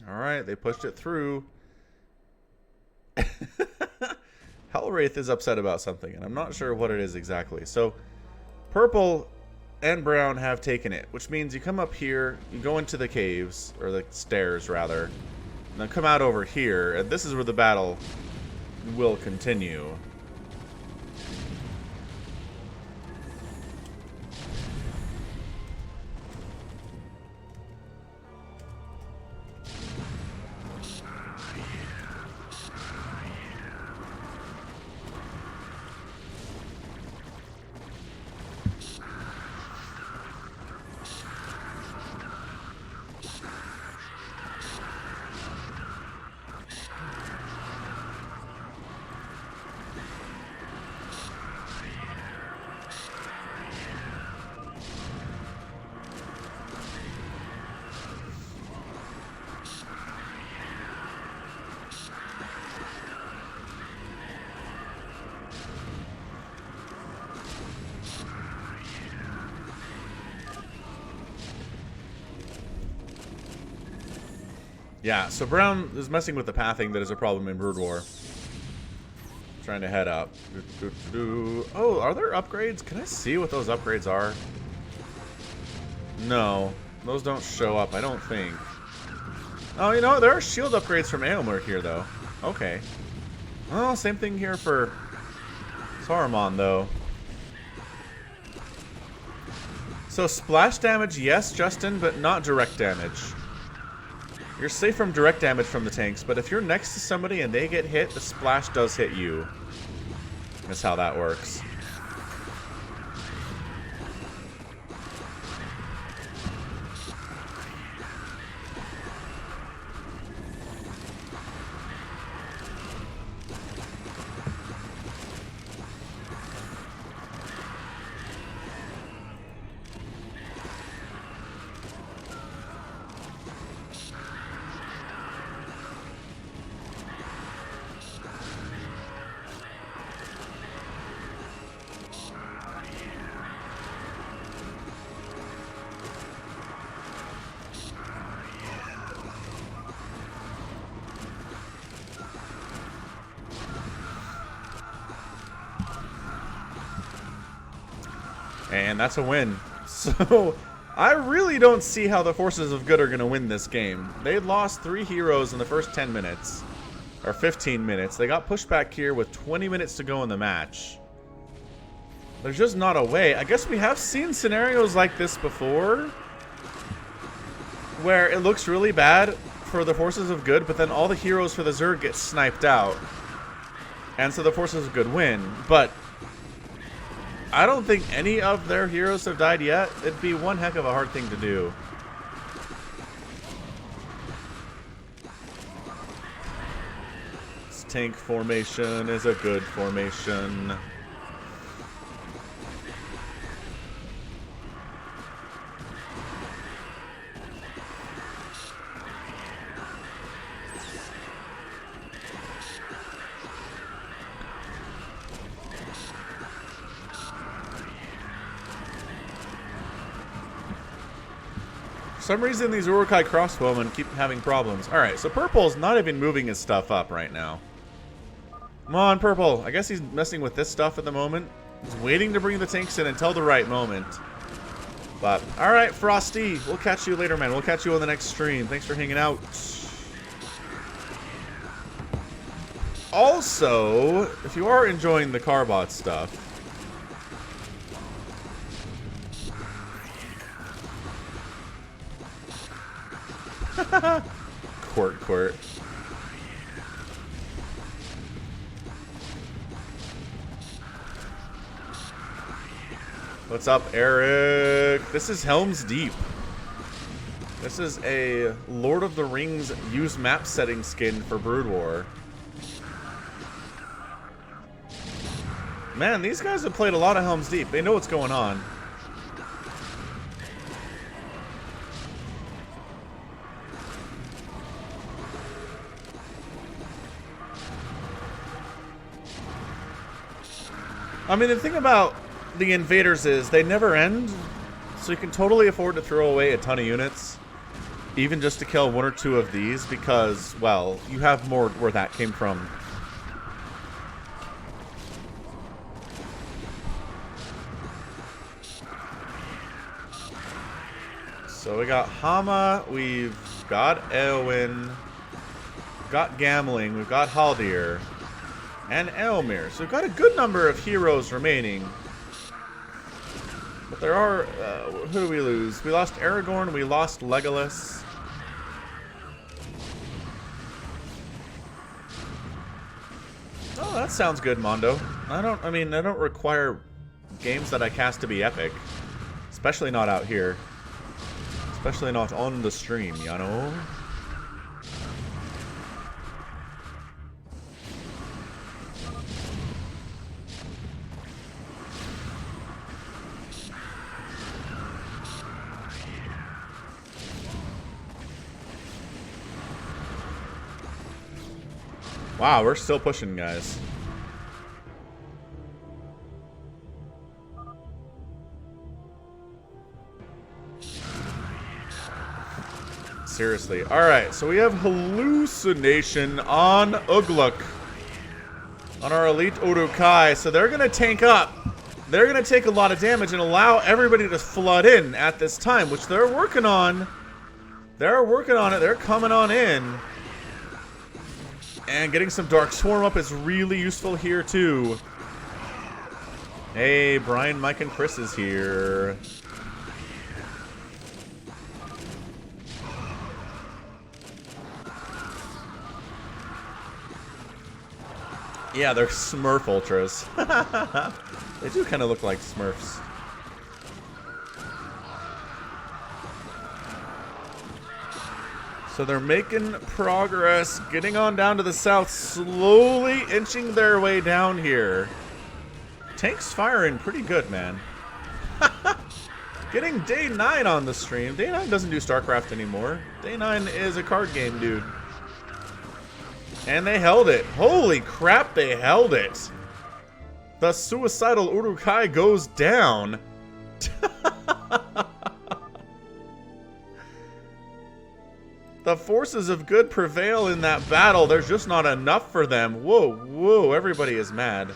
Alright, they pushed it through. Hellwraith is upset about something, and I'm not sure what it is exactly. So, purple and brown have taken it, which means you come up here, you go into the caves, or the stairs, rather, and then come out over here, and this is where the battle will continue. Yeah, so brown is messing with the pathing that is a problem in Brood War. Trying to head up. Oh, are there upgrades? Can I see what those upgrades are? No, those don't show up, I don't think. Oh, you know, there are shield upgrades from Aylmer here, though. Okay. Oh, same thing here for Saruman, though. So splash damage, yes, Justin, but not direct damage. You're safe from direct damage from the tanks, but if you're next to somebody and they get hit, the splash does hit you. That's how that works. And that's a win. So, I really don't see how the forces of good are going to win this game. They lost 3 heroes in the first 10 minutes. Or 15 minutes. They got pushed back here with 20 minutes to go in the match. There's just not a way. I guess we have seen scenarios like this before, where it looks really bad for the forces of good, but then all the heroes for the Zerg get sniped out. And so the forces of good win. But I don't think any of their heroes have died yet. It'd be one heck of a hard thing to do. This tank formation is a good formation. For some reason, these Urukai crossbowmen keep having problems. Alright, so Purple's not even moving his stuff up right now. Come on, Purple. I guess he's messing with this stuff at the moment. He's waiting to bring the tanks in until the right moment. But, alright, Frosty. We'll catch you later, man. We'll catch you on the next stream. Thanks for hanging out. Also, if you are enjoying the Carbot stuff, Quirt. What's up, Eric? This is Helm's Deep. This is a Lord of the Rings use map setting skin for Brood War. Man, these guys have played a lot of Helm's Deep. They know what's going on. I mean, the thing about the invaders is they never end, so you can totally afford to throw away a ton of units, even just to kill 1 or 2 of these, because, well, you have more where that came from. So we got Hama, we've got Eowyn, we've got Gamling, we've got Haldir, and Elmir. So we've got a good number of heroes remaining. But there are... who do we lose? We lost Aragorn, we lost Legolas. Oh, that sounds good, Mondo. I don't require games that I cast to be epic. Especially not out here. Especially not on the stream, you know? Wow, we're still pushing, guys. Seriously. Alright, so we have Hallucination on Ugluk. On our Elite Urukai. So they're going to tank up. They're going to take a lot of damage and allow everybody to flood in at this time, which they're working on. They're working on it. They're coming on in. And getting some Dark Swarm up is really useful here, too. Hey, Brian, Mike, and Chris is here. Yeah, they're Smurf Ultras. They do kind of look like Smurfs. So they're making progress, getting on down to the south, slowly inching their way down here. Tank's firing pretty good, man. Getting Day 9 on the stream. Day 9 doesn't do StarCraft anymore. Day 9 is a card game, dude. And they held it. Holy crap, they held it. The suicidal Urukai goes down. The forces of good prevail in that battle. There's just not enough for them. Whoa, whoa, everybody is mad.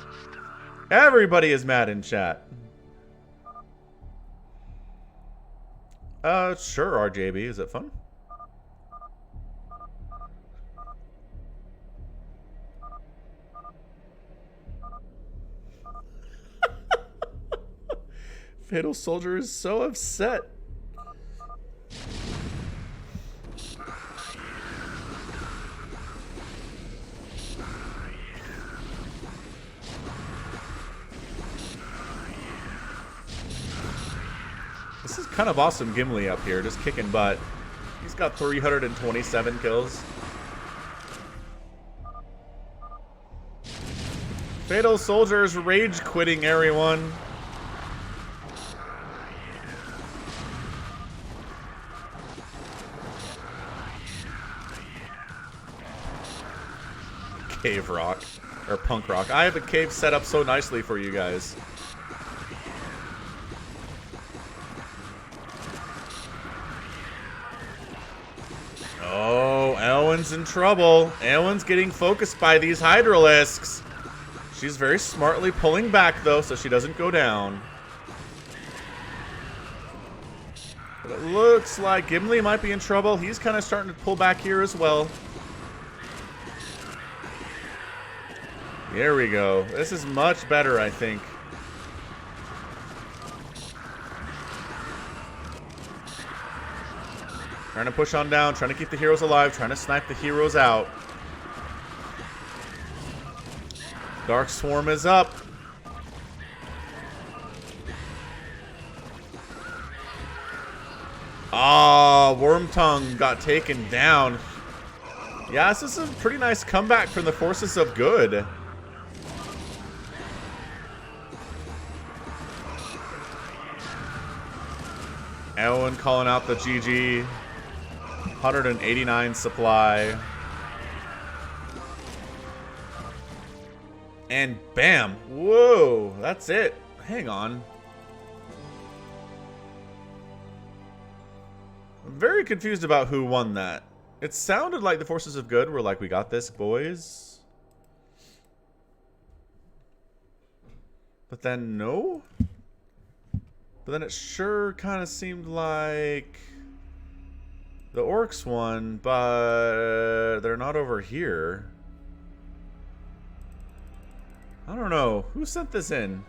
Everybody is mad in chat. Sure, RJB. Is it fun? Fatal Soldier is so upset. This is kind of awesome Gimli up here, just kicking butt. He's got 327 kills. Fatal Soldier's rage quitting everyone. Cave rock. Or punk rock. I have a cave set up so nicely for you guys. Oh, Elwyn's in trouble. Elwyn's getting focused by these Hydralisks. She's very smartly pulling back, though, so she doesn't go down. But it looks like Gimli might be in trouble. He's kind of starting to pull back here as well. There we go. This is much better, I think. Trying to push on down, trying to keep the heroes alive, trying to snipe the heroes out. Dark Swarm is up. Ah, Wormtongue got taken down. Yeah, this is a pretty nice comeback from the forces of good. Elwyn calling out the GG. 189 supply. And bam. Whoa, that's it. Hang on. I'm very confused about who won that. It sounded like the forces of good were like, we got this, boys. But then no. But then it sure kind of seemed like the orcs won, but they're not over here. I don't know. Who sent this in?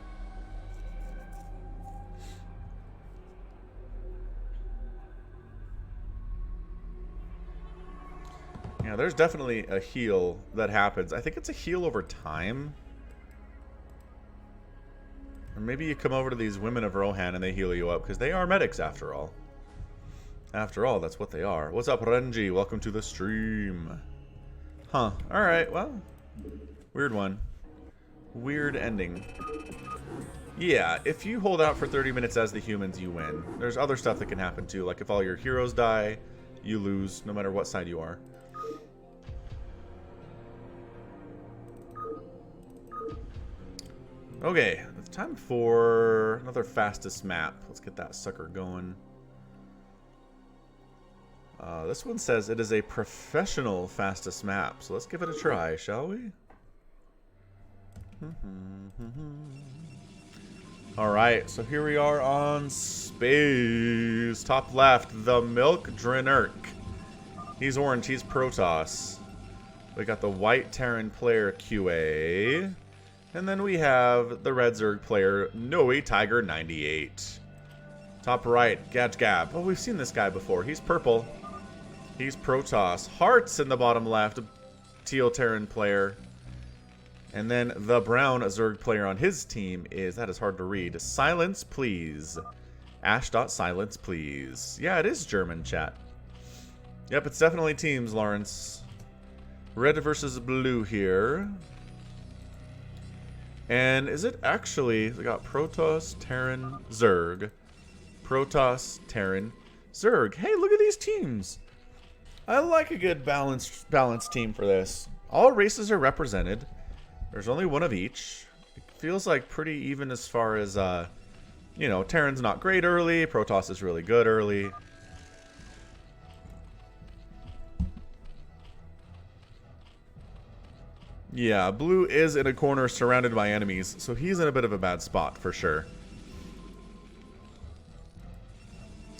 Yeah, there's definitely a heal that happens. I think it's a heal over time. Or maybe you come over to these women of Rohan and they heal you up, because they are medics after all. After all, that's what they are. What's up, Renji? Welcome to the stream. Huh. Alright, well. Weird one. Weird ending. Yeah, if you hold out for 30 minutes as the humans, you win. There's other stuff that can happen too, like if all your heroes die, you lose, no matter what side you are. Okay, it's time for another fastest map. Let's get that sucker going. This one says it is a professional fastest map, so let's give it a try, shall we? Alright, so here we are on space. Top left, the Milk Drenurk. He's orange, he's Protoss. We got the white Terran player QA. And then we have the red Zerg player Noe Tiger 98. Top right, Gadge Gab. Oh, we've seen this guy before. He's purple. He's Protoss. Hearts in the bottom left, teal Terran player. And then the brown Zerg player on his team is, that is hard to read, Silence Please. Ash.silence please. Yeah, it is German, chat. Yep, it's definitely teams, Lawrence. Red versus blue here. And is it actually, we got Protoss, Terran, Zerg. Protoss, Terran, Zerg. Hey, look at these teams. I like a good balanced team for this. All races are represented. There's only one of each. It feels like pretty even as far as, you know, Terran's not great early. Protoss is really good early. Yeah, blue is in a corner surrounded by enemies, so he's in a bit of a bad spot for sure.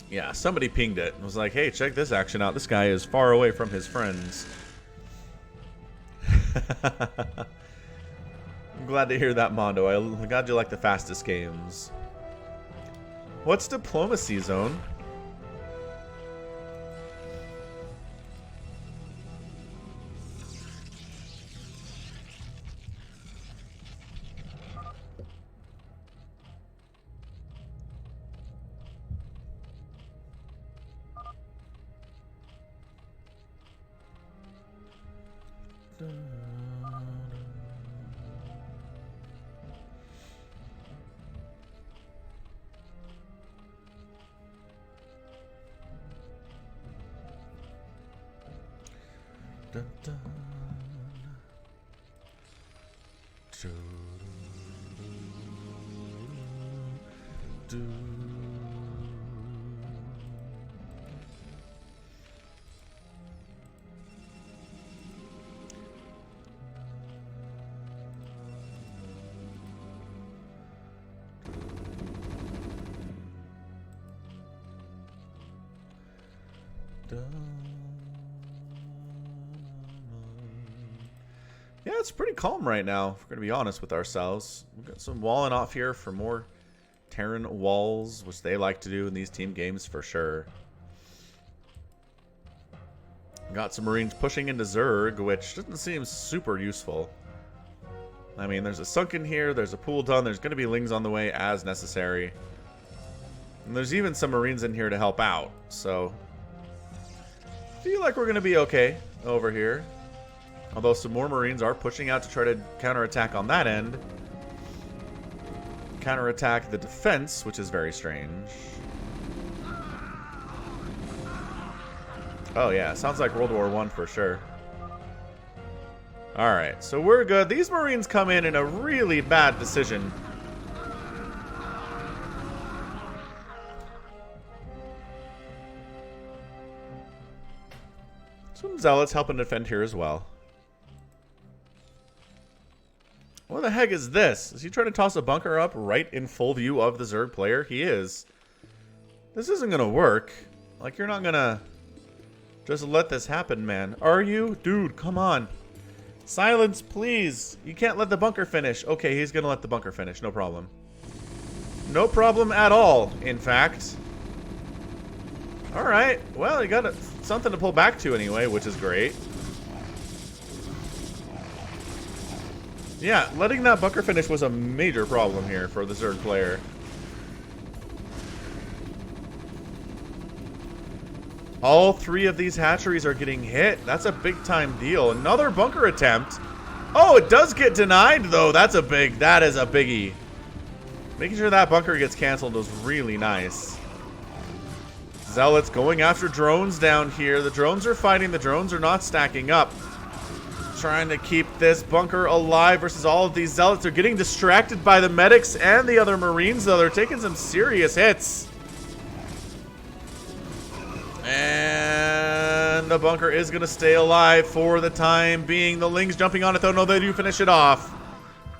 Yeah, somebody pinged it and was like, hey, check this action out. This guy is far away from his friends. I'm glad to hear that, Mondo. I'm glad you like the fastest games. What's Diplomacy Zone? Dun, dun. Do. Yeah, it's pretty calm right now, if we're going to be honest with ourselves. We've got some walling off here for more Terran walls, which they like to do in these team games for sure. Got some Marines pushing into Zerg, which doesn't seem super useful. I mean, there's a Sunken here, there's a pool done, there's going to be Lings on the way as necessary. And there's even some Marines in here to help out, so I feel like we're going to be okay over here. Although some more Marines are pushing out to try to counterattack on that end. Counterattack the defense, which is very strange. Oh yeah, sounds like World War I for sure. Alright, so we're good. These Marines come in a really bad decision. Some Zealots helping defend here as well. What the heck is this? Is he trying to toss a bunker up right in full view of the Zerg player? He is. This isn't going to work. Like, you're not going to just let this happen, man. Are you? Dude, come on. Silence, please. You can't let the bunker finish. Okay, he's going to let the bunker finish. No problem. No problem at all, in fact. Alright. Well, you got something to pull back to anyway, which is great. Yeah, letting that bunker finish was a major problem here for the Zerg player. All three of these hatcheries are getting hit. That's a big time deal. Another bunker attempt. Oh, it does get denied though. That is a biggie. Making sure that bunker gets canceled was really nice. Zealots going after drones down here. The drones are fighting. The drones are not stacking up. Trying to keep this bunker alive versus all of these Zealots. They're getting distracted by the medics and the other Marines, though. They're taking some serious hits. And the bunker is going to stay alive for the time being. The Lings jumping on it, though. No, they do finish it off.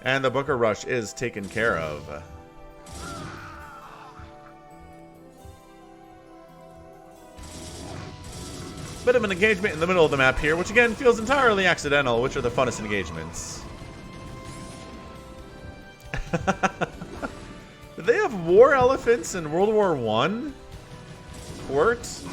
And the bunker rush is taken care of. Bit of an engagement in the middle of the map here, which again feels entirely accidental, which are the funnest engagements. Did they have war elephants in World War I? Worked?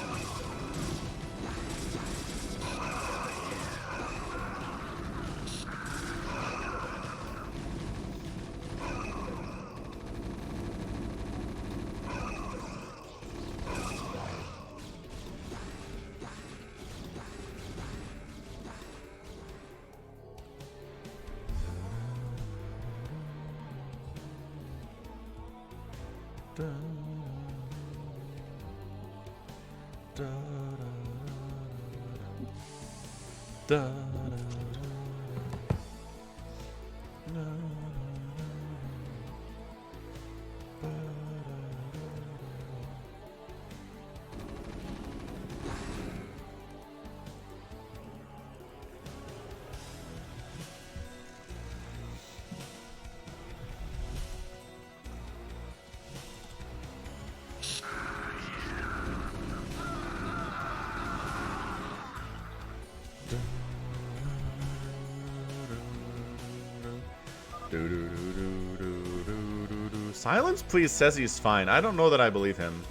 Silence, please, says he's fine. I don't know that I believe him.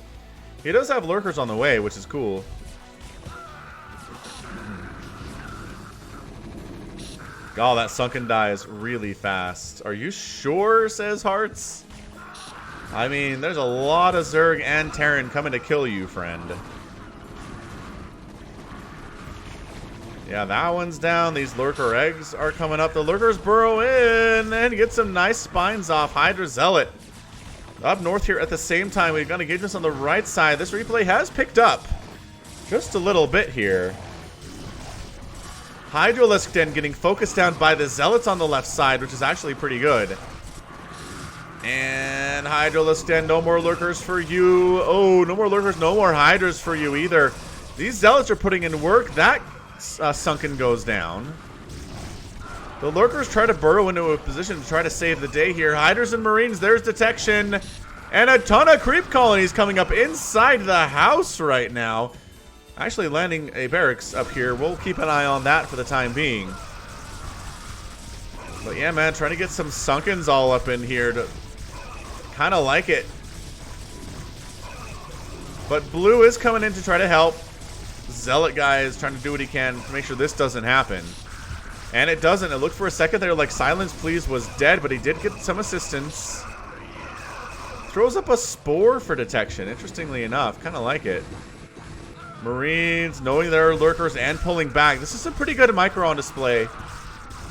He does have lurkers on the way, which is cool. Oh, that sunken dies really fast. Are you sure, says Hearts? I mean, there's a lot of Zerg and Terran coming to kill you, friend. Yeah, that one's down. These lurker eggs are coming up. The lurkers burrow in and get some nice spines off. Hydra Zealot up north here at the same time. We've got engagements on the right side. This replay has picked up just a little bit here. Hydralisk Den getting focused down by the Zealots on the left side, which is actually pretty good. And Hydralisk Den, no more lurkers for you. Oh, no more lurkers, no more Hydras for you either. These Zealots are putting in work. That sunken goes down. The lurkers try to burrow into a position to try to save the day here. Hydras and Marines, there's detection. And a ton of creep colonies coming up inside the house right now. Actually landing a barracks up here. We'll keep an eye on that for the time being. But yeah, man, trying to get some sunkens all up in here. To kind of like it. But blue is coming in to try to help. Zealot guy is trying to do what he can to make sure this doesn't happen. And it doesn't. It looked for a second there like Silence Please was dead, but he did get some assistance. Throws up a spore for detection, interestingly enough. Kind of like it. Marines knowing there are lurkers and pulling back. This is a pretty good micro on display.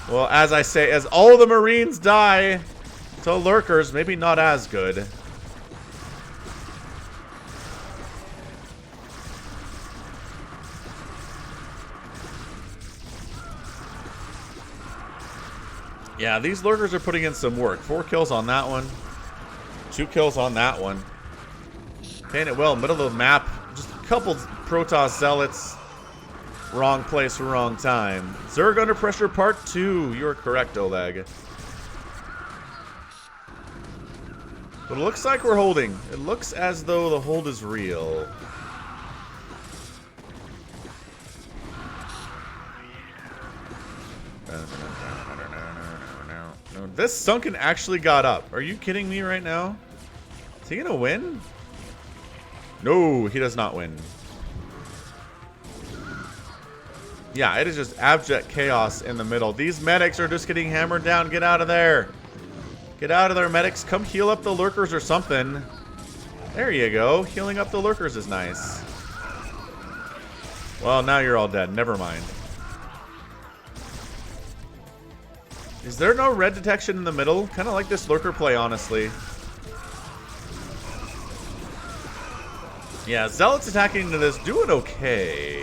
Well, as I say, as all the Marines die to lurkers, maybe not as good. Yeah, these lurkers are putting in some work. 4 kills on that one. 2 kills on that one. Paying it well, middle of the map. Just a couple Protoss Zealots. Wrong place, wrong time. Zerg Under Pressure Part 2. You're correct, Oleg. But it looks like we're holding. It looks as though the hold is real. This sunken actually got up. Are you kidding me right now? Is he gonna win? No, he does not win. Yeah, it is just abject chaos in the middle. These medics are just getting hammered down. Get out of there. Get out of there, medics. Come heal up the lurkers or something. There you go. Healing up the lurkers is nice. Well, now you're all dead. Never mind. Is there no red detection in the middle? Kind of like this lurker play, honestly. Yeah, Zealots attacking into this, doing okay.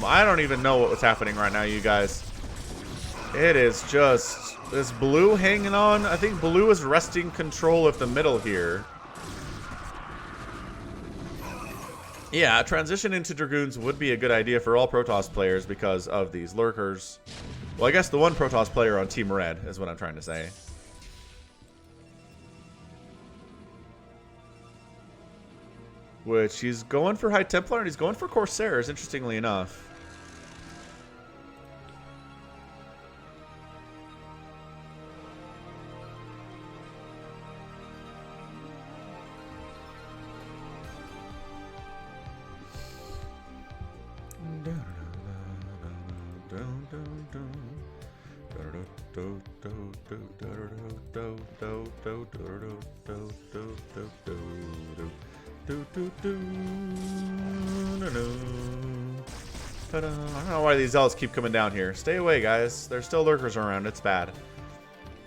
I don't even know what was happening right now, you guys. It is just this blue hanging on. I think blue is wresting control of the middle here. Yeah, transition into Dragoons would be a good idea for all Protoss players because of these lurkers. Well, I guess the one Protoss player on Team Red is what I'm trying to say. Which he's going for High Templar and he's going for Corsairs, interestingly enough. I don't know why these Zealots keep coming down here. Stay away, guys. There's still lurkers around. It's bad.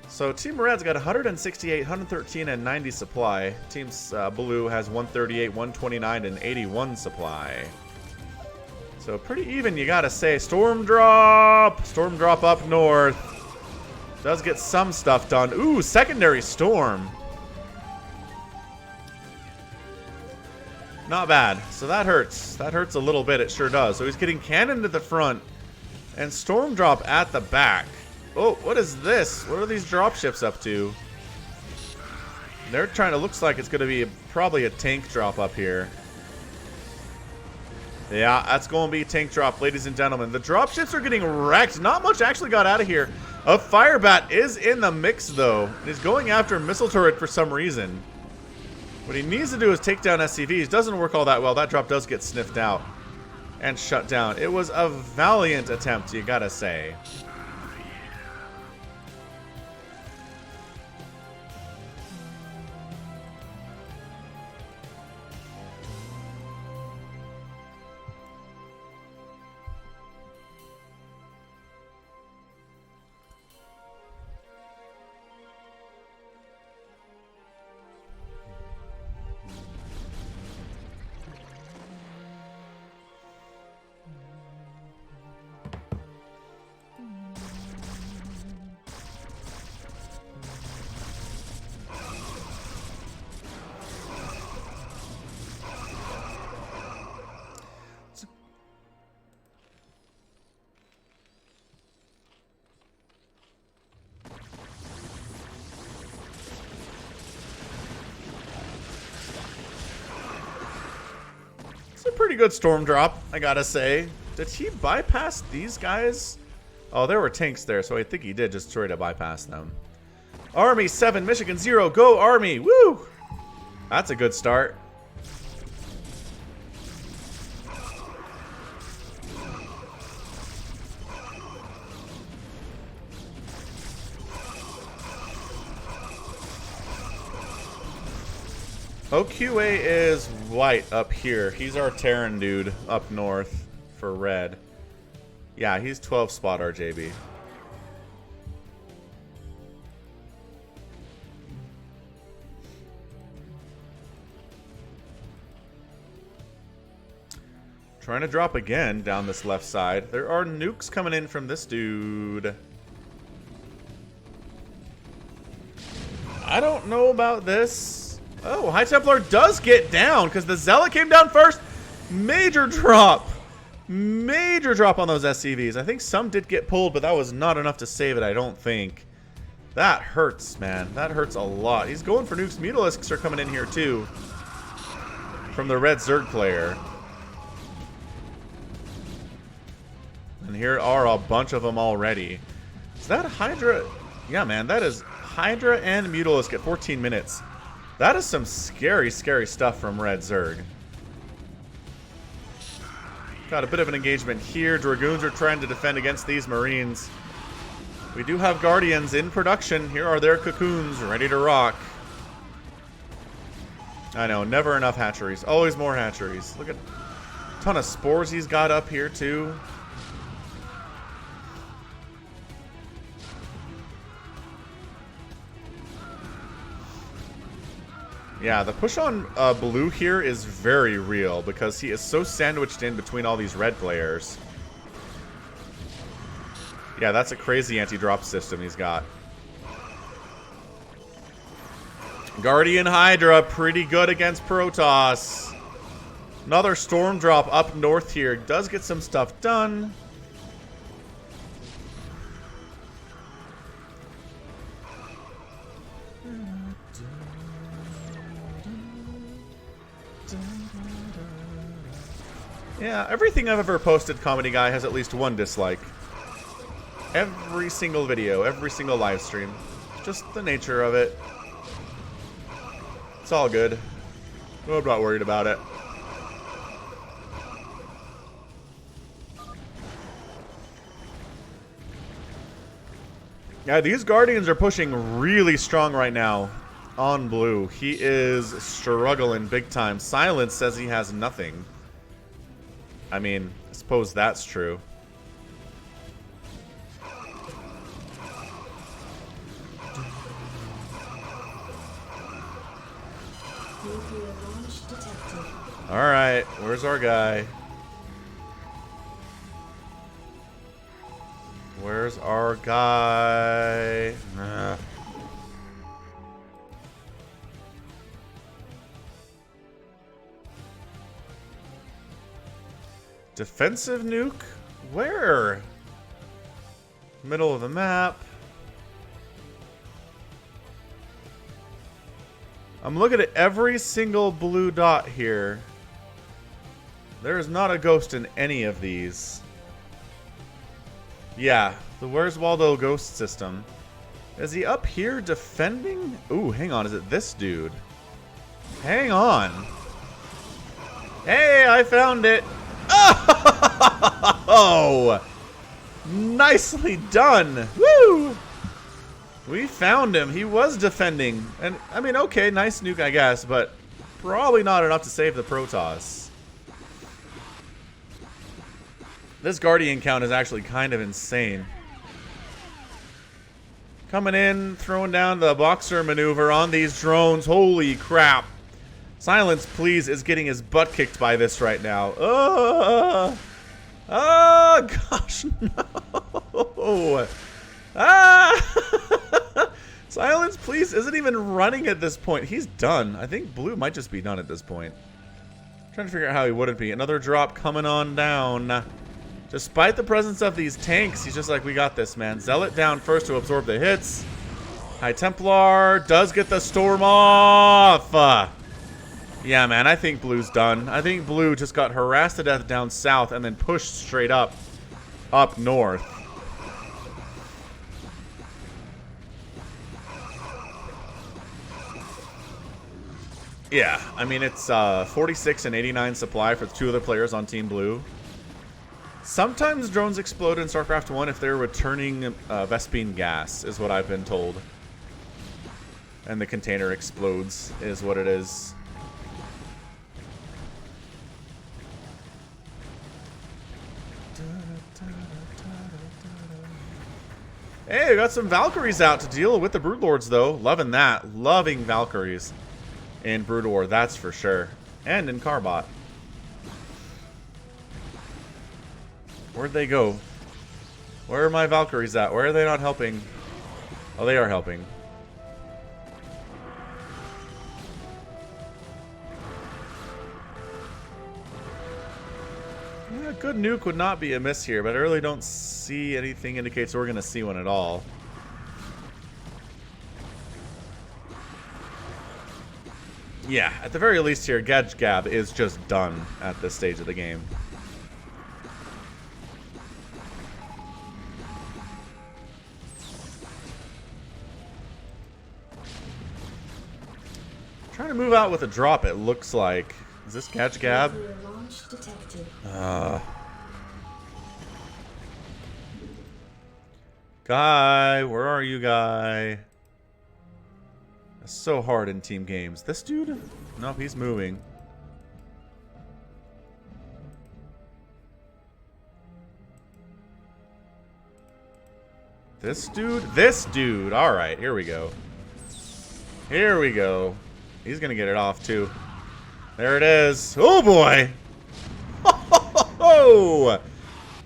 So Team Red's got 168, 113, and 90 supply. Team Blue has 138, 129, and 81 supply. So pretty even, you gotta say. Storm Drop! Storm Drop up north. Does get some stuff done. Ooh, Secondary Storm. Not bad. So that hurts. That hurts a little bit. It sure does. So he's getting cannon to the front and storm drop at the back. Oh, what is this? What are these dropships up to? They're trying to, looks like it's going to be probably a tank drop up here. Yeah, that's going to be a tank drop, ladies and gentlemen. The dropships are getting wrecked. Not much actually got out of here. A Firebat is in the mix, though. He's going after a missile turret for some reason. What he needs to do is take down SCVs. Doesn't work all that well. That drop does get sniffed out and shut down. It was a valiant attempt, you gotta say. It's a pretty good storm drop, I gotta say. Did he bypass these guys? Oh, there were tanks there, so I think he did just try to bypass them. Army 7, Michigan 0, go Army! Woo! That's a good start. OQA is white up here. He's our Terran dude up north for red. Yeah, he's 12 spot RJB. Trying to drop again down this left side. There are nukes coming in from this dude. I don't know about this. Oh, High Templar does get down because the Zealot came down first. Major drop. Major drop on those SCVs. I think some did get pulled, but that was not enough to save it, I don't think. That hurts, man. That hurts a lot. He's going for nukes. Mutalisks are coming in here, too. From the red Zerg player. And here are a bunch of them already. Is that Hydra? Yeah, man. That is Hydra and Mutalisk at 14 minutes. That is some scary, scary stuff from red Zerg. Got a bit of an engagement here. Dragoons are trying to defend against these Marines. We do have Guardians in production. Here are their cocoons ready to rock. I know, never enough hatcheries. Always more hatcheries. Look at a ton of spores he's got up here too. Yeah, the push on blue here is very real because he is so sandwiched in between all these red players. Yeah, that's a crazy anti-drop system he's got. Guardian Hydra, pretty good against Protoss. Another storm drop up north here. Does get some stuff done. Yeah, everything I've ever posted, Comedy Guy, has at least one dislike. Every single video, every single live stream. Just the nature of it. It's all good. I'm not worried about it. Yeah, these Guardians are pushing really strong right now on blue. He is struggling big time. Silence says he has nothing. I mean, I suppose that's true. Alright, where's our guy? Where's our guy? Defensive nuke? Where? Middle of the map. I'm looking at every single blue dot here. There is not a ghost in any of these. Yeah, the Where's Waldo ghost system. Is he up here defending? Ooh, hang on. Is it this dude? Hang on. Hey, I found it. Oh! Nicely done. Woo! We found him. He was defending. And, I mean, okay, nice nuke, I guess, but probably not enough to save the Protoss. This Guardian count is actually kind of insane. Coming in, throwing down the Boxer maneuver on these drones. Holy crap. Silence, please, is getting his butt kicked by this right now. Oh, gosh, no. Ah! Silence, please, isn't even running at this point. He's done. I think blue might just be done at this point. I'm trying to figure out how he wouldn't be. Another drop coming on down. Despite the presence of these tanks, he's just like, we got this, man. Zealot down first to absorb the hits. High Templar does get the storm off. Yeah, man, I think blue's done. I think blue just got harassed to death down south and then pushed straight up north. Yeah, I mean, it's 46 and 89 supply for the two other players on Team Blue. Sometimes drones explode in StarCraft 1 if they're returning Vespene gas, is what I've been told. And the container explodes, is what it is. Hey, we got some Valkyries out to deal with the Broodlords, though. Loving that. Loving Valkyries in Brood War, that's for sure. And in Carbot. Where'd they go? Where are my Valkyries at? Where are they not helping? Oh, they are helping. Yeah, good nuke would not be amiss here, but I really don't see anything indicates we're going to see one at all. Yeah, at the very least here, Gab is just done at this stage of the game. Trying to move out with a drop, it looks like. Is this Gab? Guy, where are you, guy? That's so hard in team games. This dude? Nope, he's moving. This dude? This dude. Alright, here we go. Here we go. He's gonna get it off, too. There it is. Oh, boy! Oh!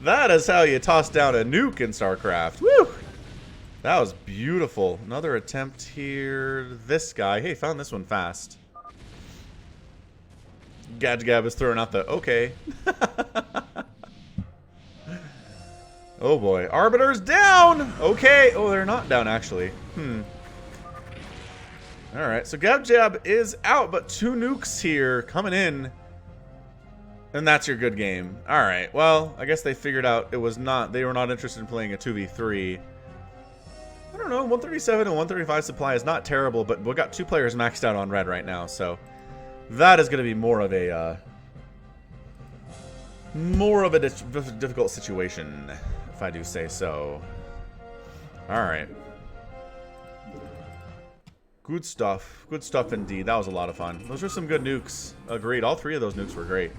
That is how you toss down a nuke in StarCraft. Woo! That was beautiful. Another attempt here. This guy. Hey, found this one fast. Gab is throwing out the okay. Oh boy. Arbiter's down! Okay. Oh, they're not down, actually. Alright, so Gab is out, but two nukes here coming in. And that's your good game. Alright, well, I guess they figured out it was not, they were not interested in playing a 2v3. I don't know, 137 and 135 supply is not terrible, but we've got two players maxed out on red right now, so that is going to be more of a difficult situation, if I do say so. Alright. Good stuff. Good stuff indeed. That was a lot of fun. Those were some good nukes. Agreed. All three of those nukes were great.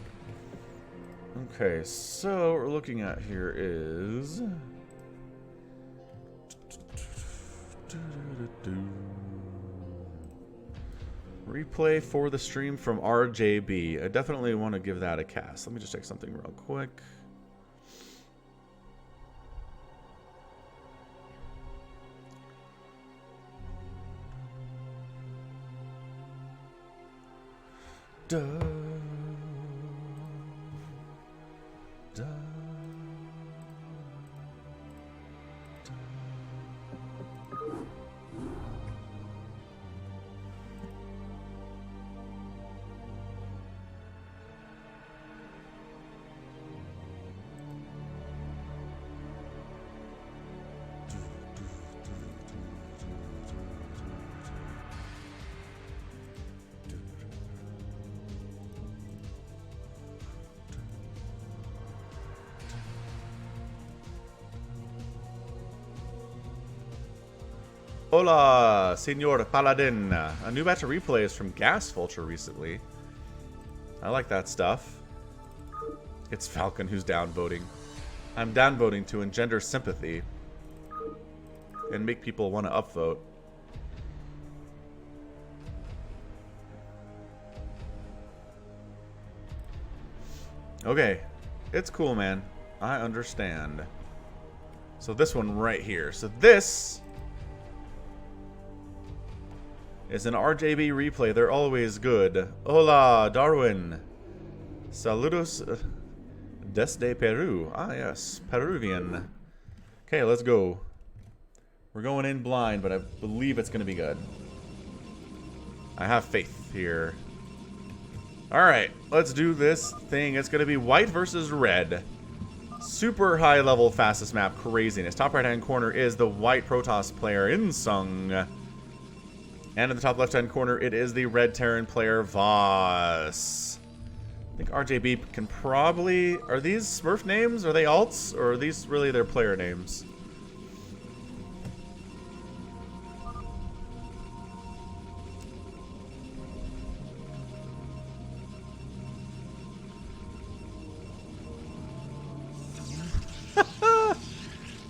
Okay, so what we're looking at here is... Replay for the stream from RJB. I definitely want to give that a cast. Let me just check something real quick. Hola, Senor Paladin. A new batch of replays from Gas Vulture recently. I like that stuff. It's Falcon who's downvoting. I'm downvoting to engender sympathy and make people want to upvote. Okay, it's cool, man. I understand. So this one right here. So this is an RJB replay. They're always good. Hola, Darwin. Saludos desde Peru. Ah, yes. Peruvian. Okay, let's go. We're going in blind, but I believe it's going to be good. I have faith here. Alright, let's do this thing. It's going to be white versus red. Super high level fastest map craziness. Top right hand corner is the white Protoss player Insung. And in the top left hand corner it is the red Terran player Voss. I think RJB can probably... Are these Smurf names? Are they alts? Or are these really their player names?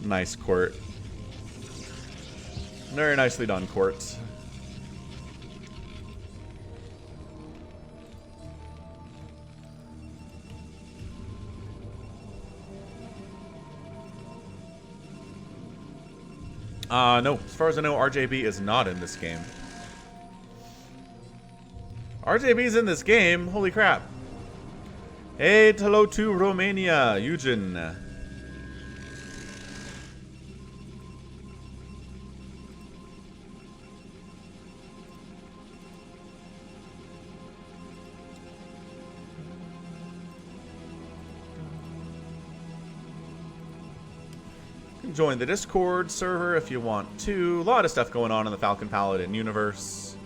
Nice court. Very nicely done, court. No. As far as I know, RJB is not in this game. RJB's in this game? Holy crap. Hey, hello to Romania, Eugen. Join the Discord server if you want to. A lot of stuff going on in the Falcon Paladin universe.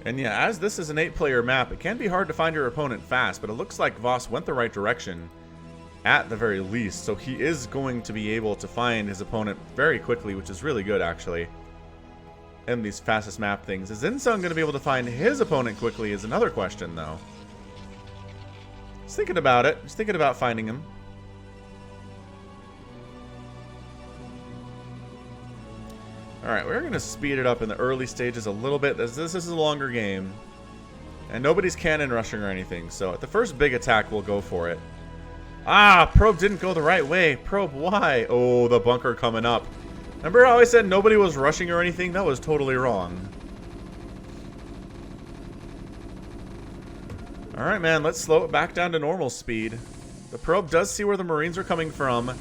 And yeah, as this is an 8-player map, it can be hard to find your opponent fast, but it looks like Voss went the right direction at the very least, so he is going to be able to find his opponent very quickly, which is really good actually. And these fastest map things. Is Insung going to be able to find his opponent quickly is another question, though. Just thinking about it. Just thinking about finding him. Alright, we're going to speed it up in the early stages a little bit. This is a longer game. And nobody's cannon rushing or anything. So at the first big attack, we'll go for it. Ah! Probe didn't go the right way. Probe, why? Oh, the bunker coming up. Remember how I said nobody was rushing or anything? That was totally wrong. Alright, man. Let's slow it back down to normal speed. The probe does see where the Marines are coming from.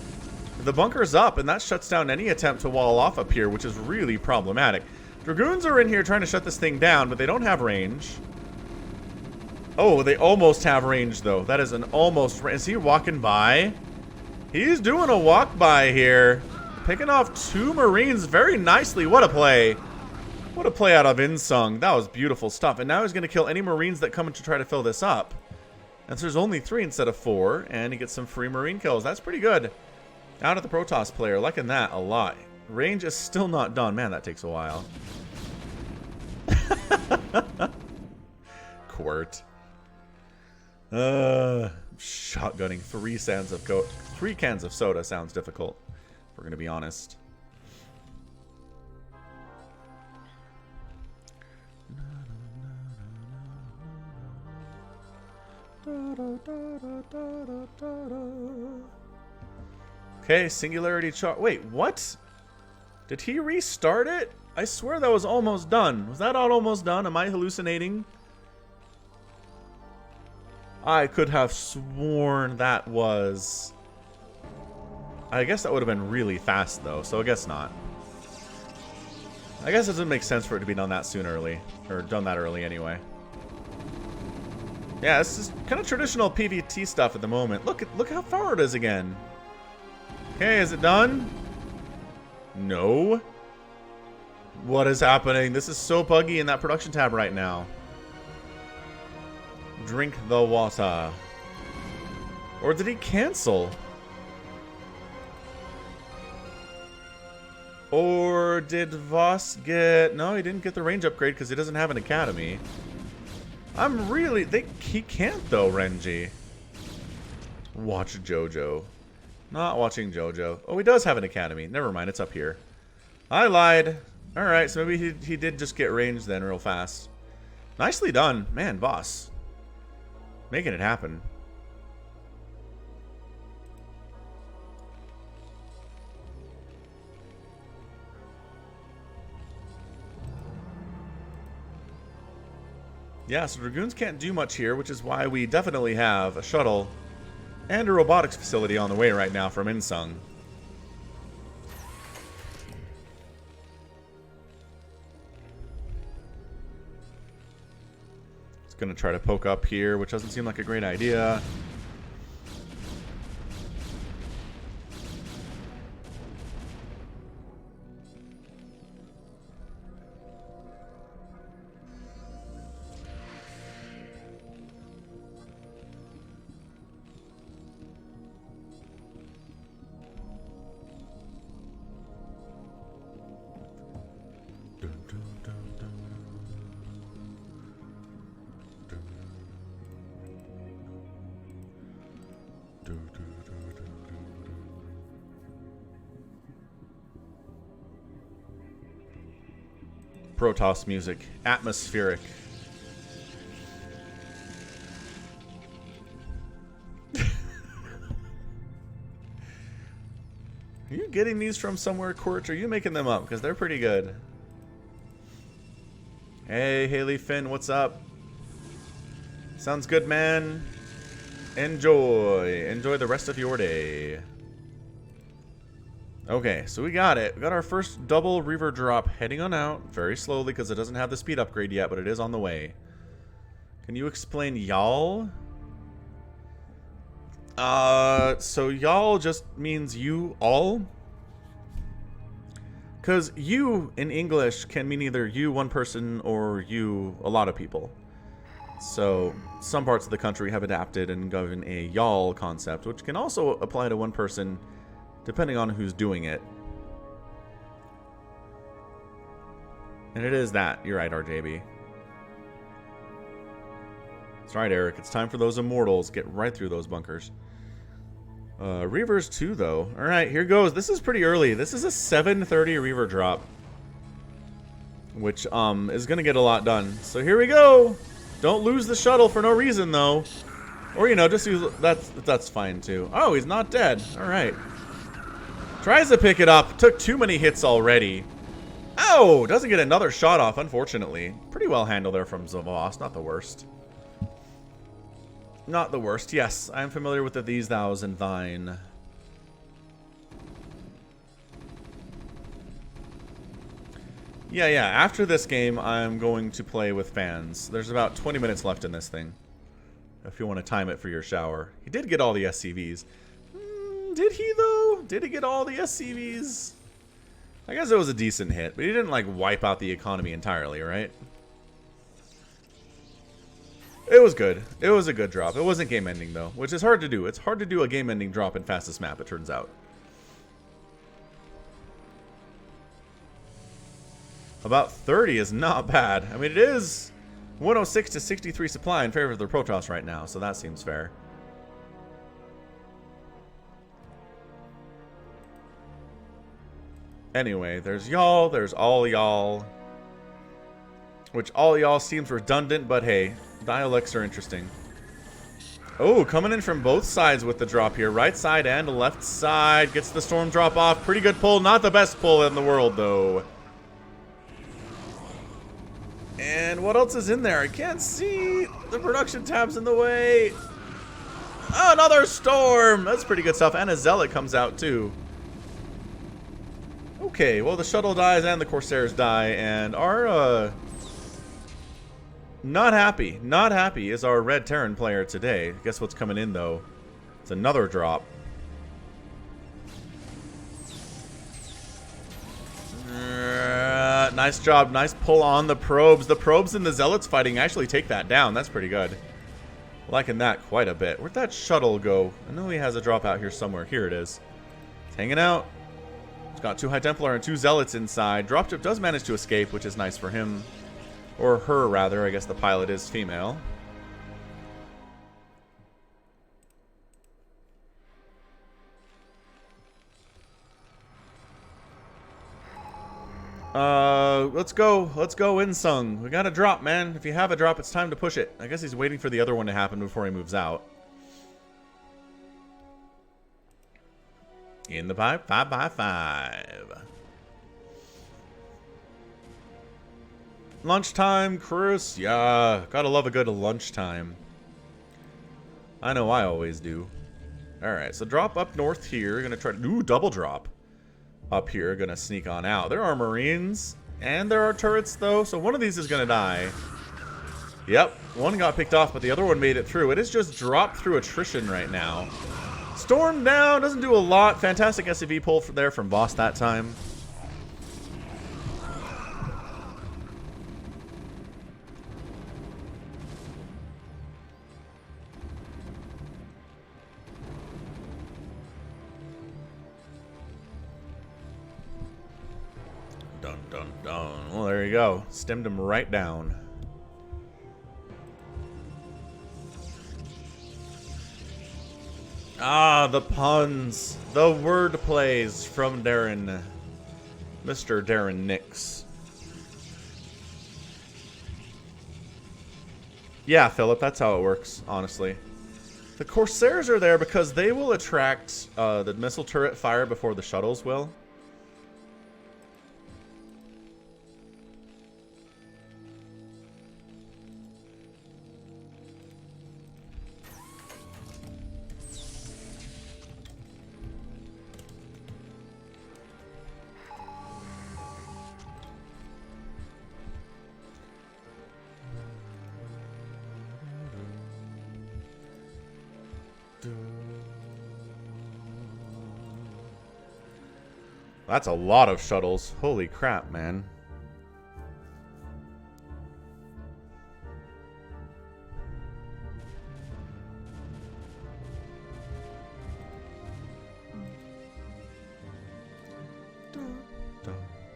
The bunker's up, and that shuts down any attempt to wall off up here, which is really problematic. Dragoons are in here trying to shut this thing down, but they don't have range. Oh, they almost have range, though. That is an almost... Is he walking by? He's doing a walk by here. Picking off 2 Marines very nicely. What a play. What a play out of Insung. That was beautiful stuff. And now he's going to kill any Marines that come in to try to fill this up. And so there's only 3 instead of 4. And he gets some free Marine kills. That's pretty good. Out of the Protoss player. Liking that a lot. Range is still not done. Man, that takes a while. Court. Shotgunning 3 cans of soda sounds difficult. We're going to be honest. Okay, singularity chart. Wait, what? Did he restart it? I swear that was almost done. Was that almost done? Am I hallucinating? I could have sworn that was... I guess that would have been really fast, though, so I guess not. I guess it doesn't make sense for it to be done that soon early. Or done that early, anyway. Yeah, this is kind of traditional PvT stuff at the moment. Look how far it is again. Okay, is it done? No. What is happening? This is so buggy in that production tab right now. Drink the water. Or did he cancel? Or did Voss get... No, he didn't get the range upgrade because he doesn't have an academy. I'm really... He can't though, Renji. Watch JoJo. Not watching JoJo. Oh, he does have an academy. Never mind, it's up here. I lied. Alright, so maybe he did just get range then real fast. Nicely done. Man, boss. Making it happen. Yeah, so Dragoons can't do much here, which is why we definitely have a shuttle and a robotics facility on the way right now from Insung. It's going to try to poke up here, which doesn't seem like a great idea. Protoss music. Atmospheric. Are you getting these from somewhere, Court? Or are you making them up? Because they're pretty good. Hey, Haley Finn, what's up? Sounds good, man. Enjoy. Enjoy the rest of your day. Okay, so we got it. We got our first double Reaver drop heading on out. Very slowly because it doesn't have the speed upgrade yet, but it is on the way. Can you explain y'all? So y'all just means you all? Because you in English can mean either you, one person, or you, a lot of people. So some parts of the country have adapted and given a y'all concept, which can also apply to one person depending on who's doing it. And it is that. You're right, RJB. That's right, Eric. It's time for those immortals. Get right through those bunkers. Reavers 2, though. Alright, here goes. This is pretty early. This is a 7:30 Reaver drop. Which, is gonna get a lot done. So here we go! Don't lose the shuttle for no reason, though. Or, you know, just use... That's fine, too. Oh, he's not dead. Alright. Tries to pick it up. Took too many hits already. Oh! Doesn't get another shot off, unfortunately. Pretty well handled there from Zavos. Not the worst. Not the worst. Yes, I am familiar with the these, thous, and thine. Yeah. After this game, I'm going to play with fans. There's about 20 minutes left in this thing. If you want to time it for your shower. He did get all the SCVs. Did he, though? Did he get all the SCVs? I guess it was a decent hit, but he didn't, like, wipe out the economy entirely, right? It was good. It was a good drop. It wasn't game-ending, though, which is hard to do. It's hard to do a game-ending drop in fastest map, it turns out. About 30 is not bad. I mean, it is 106 to 63 supply in favor of the Protoss right now, so that seems fair. Anyway, there's y'all, there's all y'all. Which all y'all seems redundant, but hey, dialects are interesting. Oh, coming in from both sides with the drop here. Right side and left side. Gets the storm drop off. Pretty good pull. Not the best pull in the world, though. And what else is in there? I can't see. The production tab's in the way. Oh, another storm. That's pretty good stuff. And a zealot comes out, too. Okay, well, the shuttle dies and the Corsairs die. And our, Not happy. Not happy is our Red Terran player today. Guess what's coming in, though? It's another drop. Nice job. Nice pull on the probes. The probes and the zealots fighting actually take that down. That's pretty good. Liking that quite a bit. Where'd that shuttle go? I know he has a drop out here somewhere. Here it is. It's hanging out. It's got 2 High Templar and 2 Zealots inside. Dropship does manage to escape, which is nice for him. Or her, rather. I guess the pilot is female. Let's go. Let's go, Insung. We got a drop, man. If you have a drop, it's time to push it. I guess he's waiting for the other one to happen before he moves out. In the pipe, 5x5. Lunchtime, Chris. Yeah, gotta love a good lunchtime. I know I always do. Alright, so drop up north here. Gonna try to... Ooh, double drop. Up here, gonna sneak on out. There are Marines, and there are turrets, though, so one of these is gonna die. Yep, one got picked off, but the other one made it through. It is just dropped through attrition right now. Storm down, doesn't do a lot. Fantastic SCV pull there from Boss that time. Dun, dun, dun. Well, there you go. Stemmed him right down. Ah, the puns. The word plays from Darren. Mr. Darren Nix. Yeah, Philip, that's how it works, honestly. The Corsairs are there because they will attract the missile turret fire before the shuttles will. That's a lot of shuttles. Holy crap, man.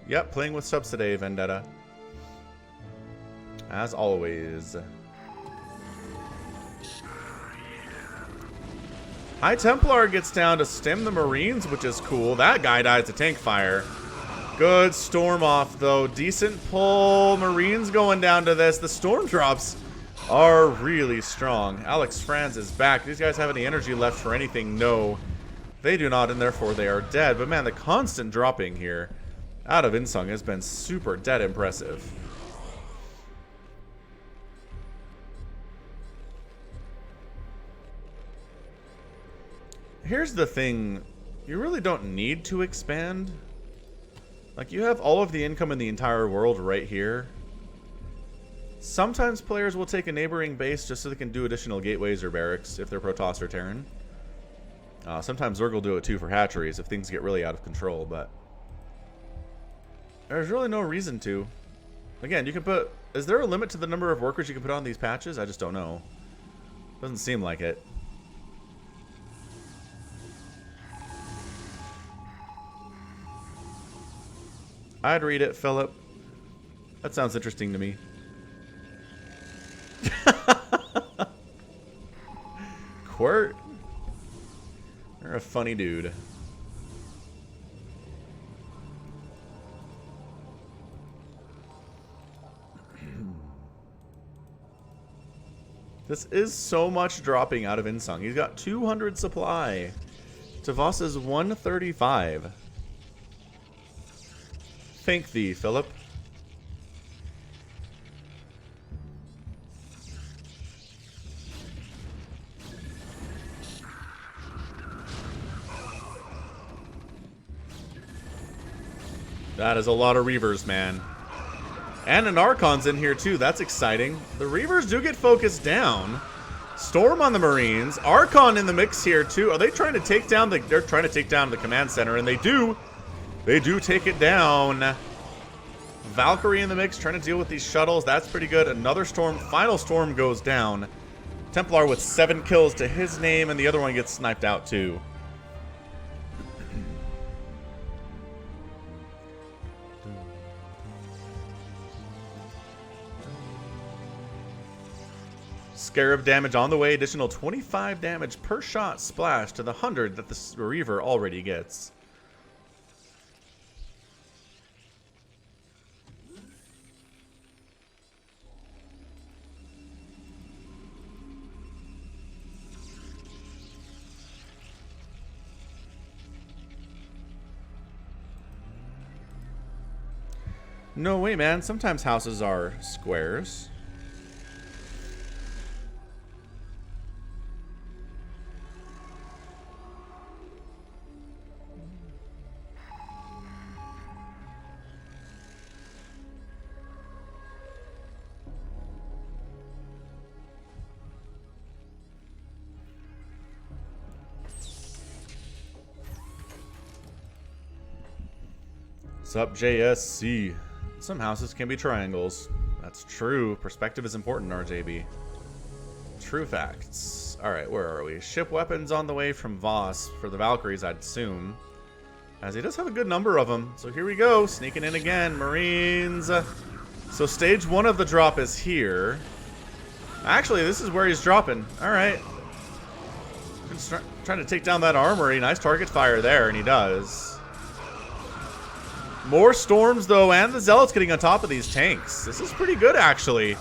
Yep, playing with Subsidy Vendetta. As always. High Templar gets down to stem the Marines, which is cool. That guy dies to tank fire. Good storm off, though. Decent pull. Marines going down to this. The storm drops are really strong. Alex Franz is back. These guys have any energy left for anything? No. They do not, and therefore they are dead. But man, the constant dropping here out of Insung has been super dead impressive. Here's the thing, you really don't need to expand. Like, you have all of the income in the entire world right here. Sometimes players will take a neighboring base just so they can do additional gateways or barracks if they're Protoss or Terran. Sometimes Zerg will do it too for hatcheries if things get really out of control, but there's really no reason to. Again, you can put... Is there a limit to the number of workers you can put on these patches? I just don't know. Doesn't seem like it. I'd read it, Philip. That sounds interesting to me. Quirt? You're a funny dude. This is so much dropping out of Insung. He's got 200 supply. Tavos is 135. Thank thee, Philip. That is a lot of Reavers, man. And an Archon's in here too. That's exciting. The Reavers do get focused down. Storm on the Marines. Archon in the mix here too. Are they trying to take down the... They're trying to take down the command center, and they do. They do take it down. Valkyrie in the mix, trying to deal with these shuttles. That's pretty good. Another storm. Final storm goes down. Templar with 7 kills to his name, and the other one gets sniped out too. Scarab damage on the way, additional 25 damage per shot splash to the 100 that the Reaver already gets. No way, man. Sometimes houses are squares. What's up, JSC? Some houses can be triangles. That's true. Perspective is important, RJB. True facts. Alright, where are we? Ship weapons on the way from Voss for the Valkyries, I'd assume. As he does have a good number of them. So here we go. Sneaking in again. Marines. So stage 1 of the drop is here. Actually, this is where he's dropping. Alright. Trying to take down that armory. Nice target fire there, and he does. More storms, though, and the Zealots getting on top of these tanks. This is pretty good, actually.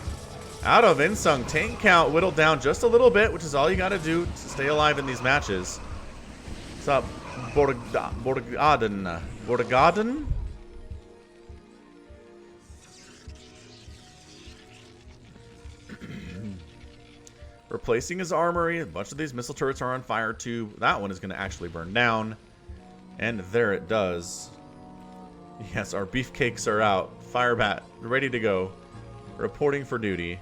Out of Insung, tank count whittled down just a little bit, which is all you got to do to stay alive in these matches. What's up, Borgaden? Borgaden? Replacing his armory. A bunch of these missile turrets are on fire, too. That one is going to actually burn down. And there it does. Yes, our beefcakes are out. Firebat, ready to go. Reporting for duty.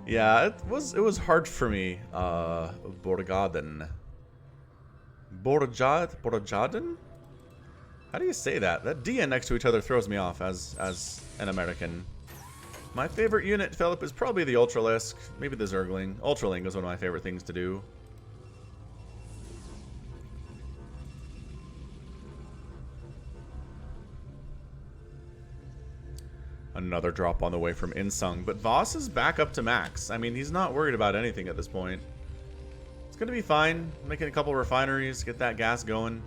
Yeah, it was hard for me. Borgaden. Borgaden? How do you say that? That D and next to each other throws me off as an American. My favorite unit, Philip, is probably the Ultralisk. Maybe the Zergling. Ultraling is one of my favorite things to do. Another drop on the way from Insung, but Voss is back up to max. I mean, he's not worried about anything at this point. It's going to be fine. Making a couple refineries, get that gas going.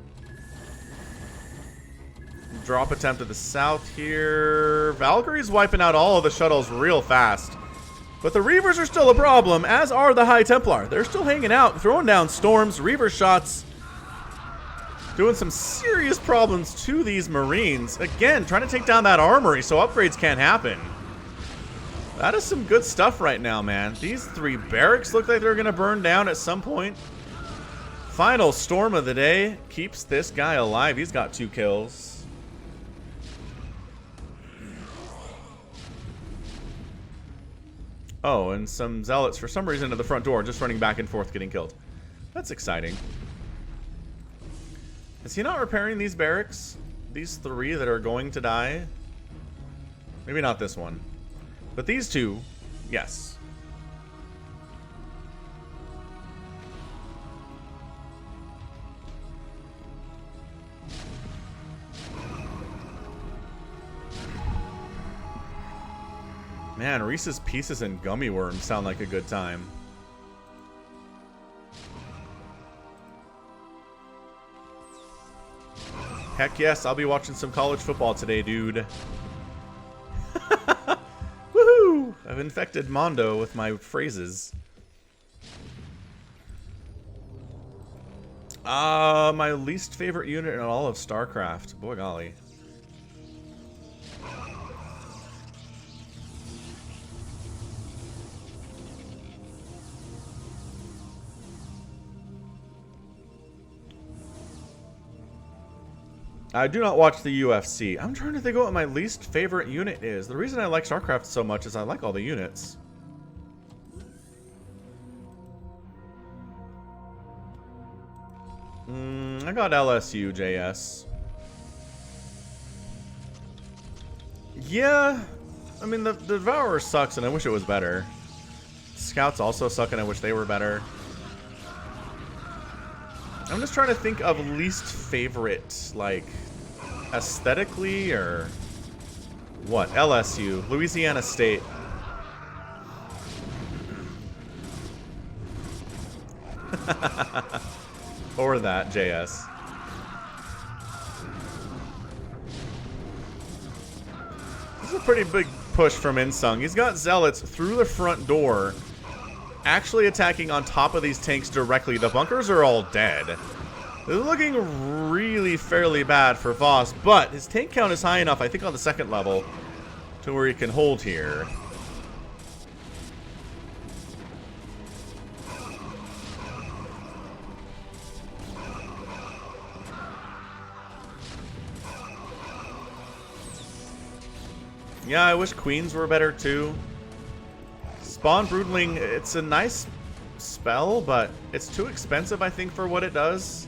Drop attempt to the south here. Valkyrie's wiping out all of the shuttles real fast. But the Reavers are still a problem, as are the High Templar. They're still hanging out, throwing down storms, Reaver shots. Doing some serious problems to these Marines. Again, trying to take down that armory so upgrades can't happen. That is some good stuff right now, man. These 3 barracks look like they're going to burn down at some point. Final storm of the day keeps this guy alive. He's got 2 kills. Oh, and some Zealots for some reason at the front door just running back and forth getting killed. That's exciting. Is he not repairing these barracks? These 3 that are going to die? Maybe not this one. But these 2, yes. Man, Reese's Pieces and Gummy Worms sound like a good time. Heck yes, I'll be watching some college football today, dude. Woohoo! I've infected Mondo with my phrases. My least favorite unit in all of StarCraft. Boy golly. I do not watch the UFC. I'm trying to think of what my least favorite unit is. The reason I like StarCraft so much is I like all the units. I got LSU, JS. Yeah, I mean, the Devourer sucks and I wish it was better. Scouts also suck and I wish they were better. I'm just trying to think of least favorite, like, aesthetically or what? LSU, Louisiana State. Or that, JS. This is a pretty big push from Insung. He's got Zealots through the front door, actually attacking on top of these tanks directly. The bunkers are all dead. This is looking really fairly bad for Voss, but his tank count is high enough, I think on the second level, to where he can hold here. Yeah, I wish Queens were better too. Spawn Broodling, it's a nice spell, but it's too expensive, I think, for what it does.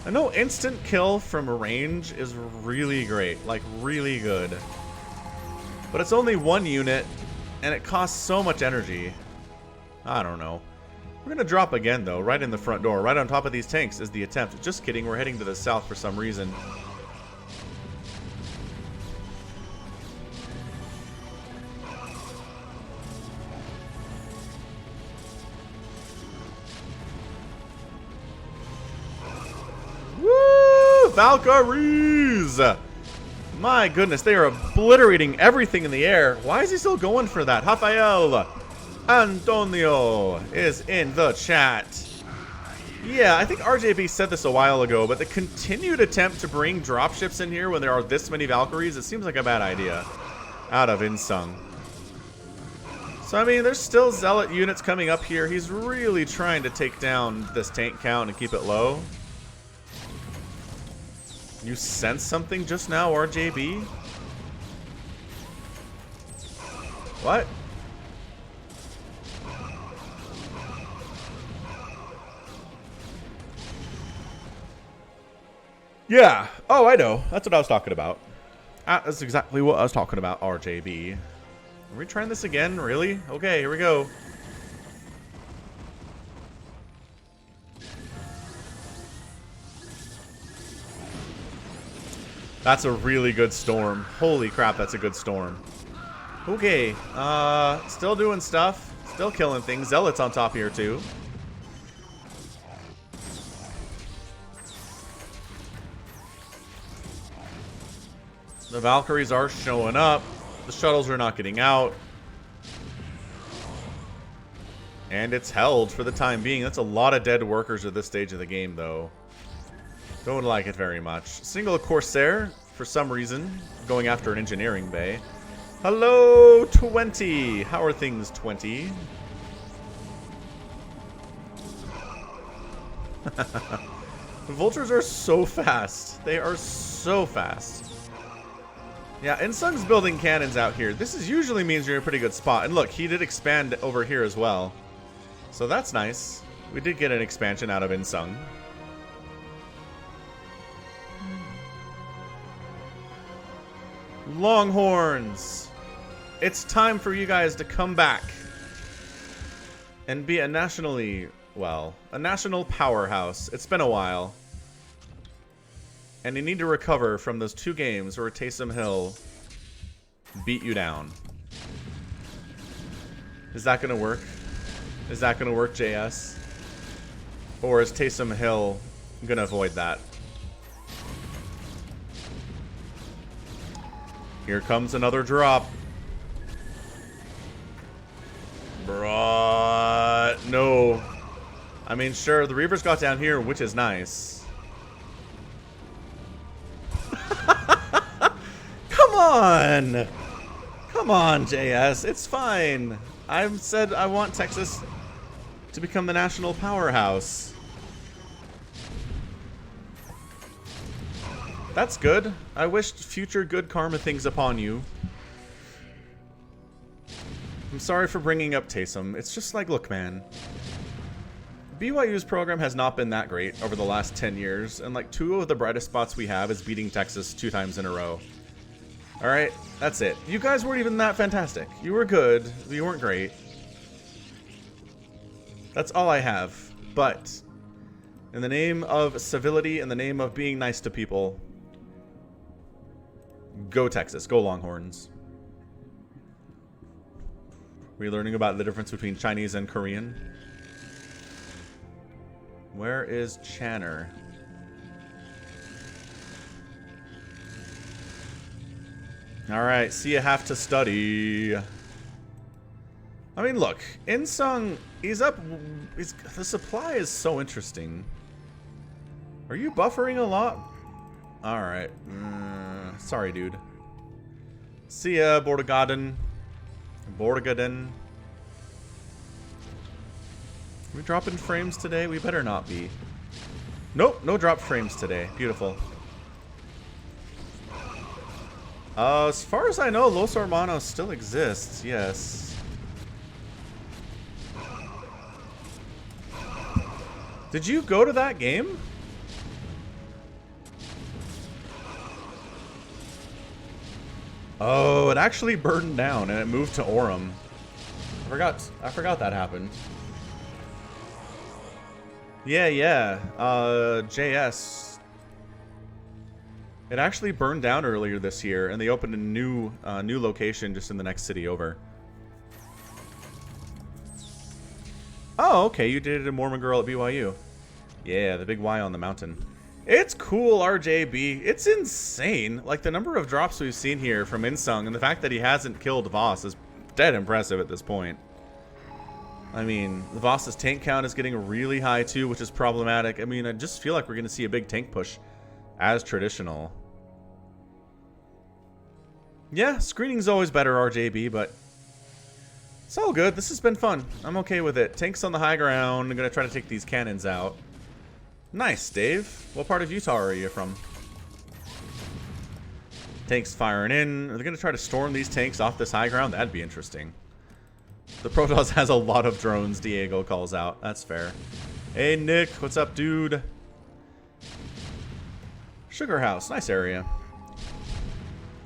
I know instant kill from range is really great, like really good. But it's only one unit, and it costs so much energy. I don't know. We're gonna drop again though, right in the front door, right on top of these tanks is the attempt. Just kidding, we're heading to the south for some reason. Valkyries! My goodness, they are obliterating everything in the air. Why is he still going for that? Rafael Antonio is in the chat. Yeah, I think RJB said this a while ago, but the continued attempt to bring dropships in here when there are this many Valkyries, it seems like a bad idea out of Insung. So, I mean, there's still Zealot units coming up here. He's really trying to take down this tank count and keep it low. You sense something just now, RJB? What? Yeah. Oh, I know. That's what I was talking about. That's exactly what I was talking about, RJB. Are we trying this again? Really? Okay, here we go. That's a really good storm. Holy crap, that's a good storm. Okay, still doing stuff. Still killing things. Zealots on top here, too. The Valkyries are showing up. The shuttles are not getting out. And it's held for the time being. That's a lot of dead workers at this stage of the game, though. Don't like it very much. Single Corsair, for some reason, going after an engineering bay. Hello, 20. How are things, 20? The vultures are so fast. They are so fast. Yeah, Insung's building cannons out here. This is usually means you're in a pretty good spot. And look, he did expand over here as well. So that's nice. We did get an expansion out of Insung. Longhorns, it's time for you guys to come back and be a nationally, well, a national powerhouse. It's been a while. And you need to recover from those 2 games where Taysom Hill beat you down. Is that going to work? Is that going to work, JS? Or is Taysom Hill going to avoid that? Here comes another drop. Bruh, no. I mean, sure, the Reavers got down here, which is nice. Come on! Come on, JS. It's fine. I've said I want Texas to become the national powerhouse. That's good. I wished future good karma things upon you. I'm sorry for bringing up Taysom. It's just like, look, man. BYU's program has not been that great over the last 10 years, and like 2 of the brightest spots we have is beating Texas 2 times in a row. Alright, that's it. You guys weren't even that fantastic. You were good, but you weren't great. That's all I have. But, in the name of civility, in the name of being nice to people, go Texas, go Longhorns. Were you learning about the difference between Chinese and Korean? Where is Channer? Alright, so you have to study. I mean, look, Insung, he's up. The supply is so interesting. Are you buffering a lot? Alright. Sorry, dude. See ya, Bordegaden. Bordegaden. Are we dropping frames today? We better not be. Nope, no drop frames today. Beautiful. As far as I know, Los Hermanos still exists. Yes. Did you go to that game? Oh, it actually burned down and it moved to Orem. I forgot that happened. Yeah. JS. It actually burned down earlier this year, and they opened a new location just in the next city over. Oh, okay, you did it in Mormon Girl at BYU. Yeah, the big Y on the mountain. It's cool, RJB. It's insane. Like, the number of drops we've seen here from Insung, and the fact that he hasn't killed Voss is dead impressive at this point. I mean, the Voss's tank count is getting really high too, which is problematic. I mean, I just feel like we're going to see a big tank push as traditional. Yeah, screening's always better, RJB, but it's all good. This has been fun. I'm okay with it. Tank's on the high ground. I'm going to try to take these cannons out. Nice, Dave. What part of Utah are you from? Tanks firing in. Are they going to try to storm these tanks off this high ground? That'd be interesting. The Protoss has a lot of drones, Diego calls out. That's fair. Hey, Nick. What's up, dude? Sugar House. Nice area.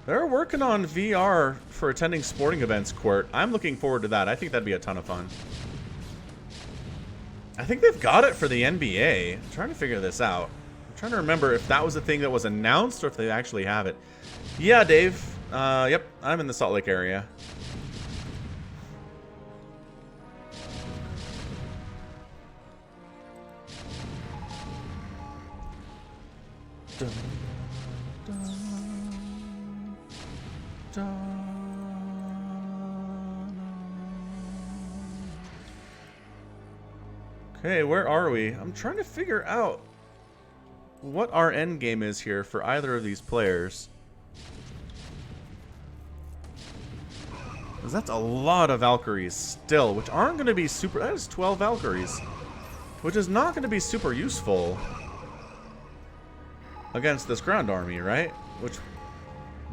They're working on VR for attending sporting events, Quirt. I'm looking forward to that. I think that'd be a ton of fun. I think they've got it for the NBA. I'm trying to figure this out. I'm trying to remember if that was a thing that was announced or if they actually have it. Yeah, Dave. Yep. I'm in the Salt Lake area. Dun, dun, dun. Okay, where are we? I'm trying to figure out what our end game is here for either of these players. Because that's a lot of Valkyries still, which aren't going to be super... That is 12 Valkyries, which is not going to be super useful against this ground army, right? Which,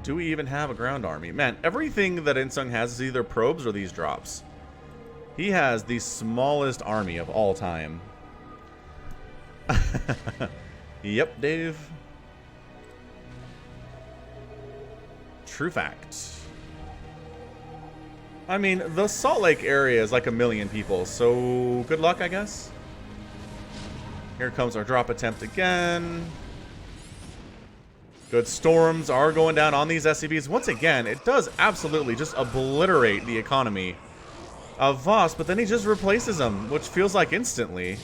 do we even have a ground army? Man, everything that Insung has is either probes or these drops. He has the smallest army of all time. Yep, Dave. True fact. I mean, the Salt Lake area is like 1 million people, so good luck, I guess. Here comes our drop attempt again. Good storms are going down on these SCVs. Once again, it does absolutely just obliterate the economy of Voss, but then he just replaces them, which feels like instantly.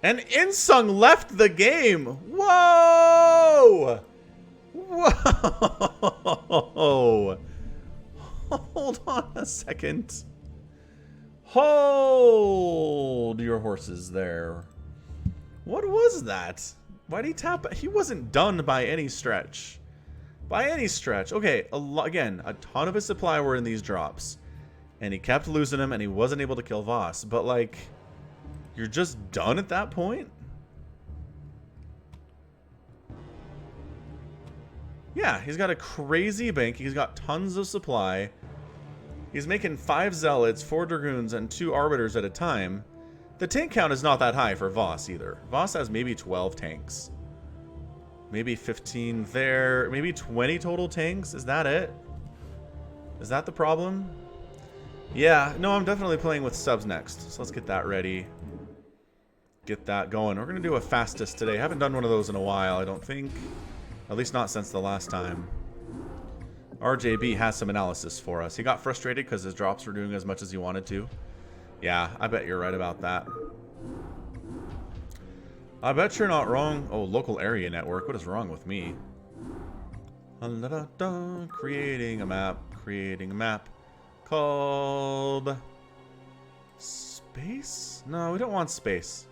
And Insung left the game. Whoa! Whoa! Hold on a second. Hold your horses there. What was that? Why'd he tap? He wasn't done by any stretch. By any stretch. Okay, again, a ton of his supply were in these drops. And he kept losing them, and he wasn't able to kill Voss. But, like, you're just done at that point? Yeah, he's got a crazy bank. He's got tons of supply. He's making 5 Zealots, 4 Dragoons, and 2 Arbiters at a time. The tank count is not that high for Voss either. Voss has maybe 12 tanks. Maybe 15 there. Maybe 20 total tanks. Is that it? Is that the problem? Yeah, no, I'm definitely playing with subs next. So let's get that ready. Get that going. We're going to do a fastest today. Haven't done one of those in a while, I don't think. At least not since the last time. RJB has some analysis for us. He got frustrated because his drops were doing as much as he wanted to. Yeah, I bet you're right about that. I bet you're not wrong. Oh, local area network. What is wrong with me? Creating a map. Creating a map. Called... Space? No, we don't want space.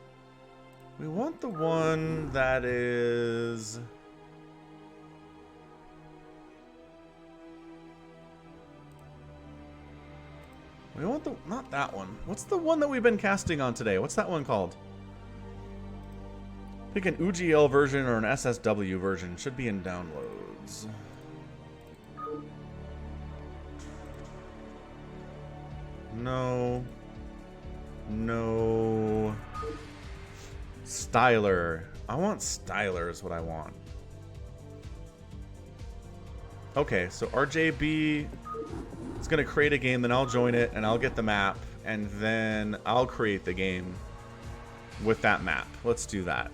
We want the one that is... We want the... Not that one. What's the one that we've been casting on today? What's that one called? Pick an UGL version or an SSW version. Should be in downloads. No. No. Styler. I want Styler is what I want. Okay, so RJB is going to create a game, then I'll join it, and I'll get the map, and then I'll create the game with that map. Let's do that.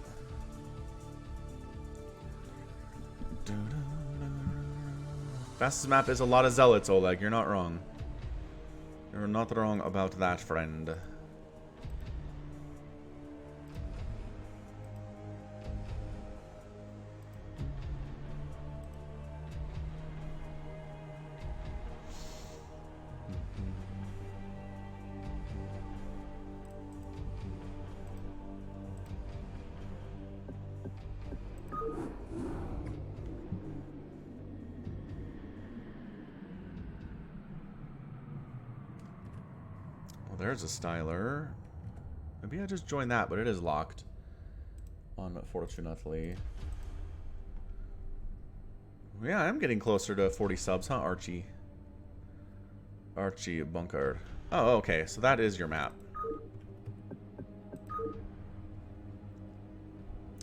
Fastest map is a lot of Zealots, Oleg. You're not wrong. You're not wrong about that, friend. There's a Styler. Maybe I just joined that, but it is locked. Unfortunately. Yeah, I'm getting closer to 40 subs, huh, Archie? Archie Bunker. Oh, okay, so that is your map.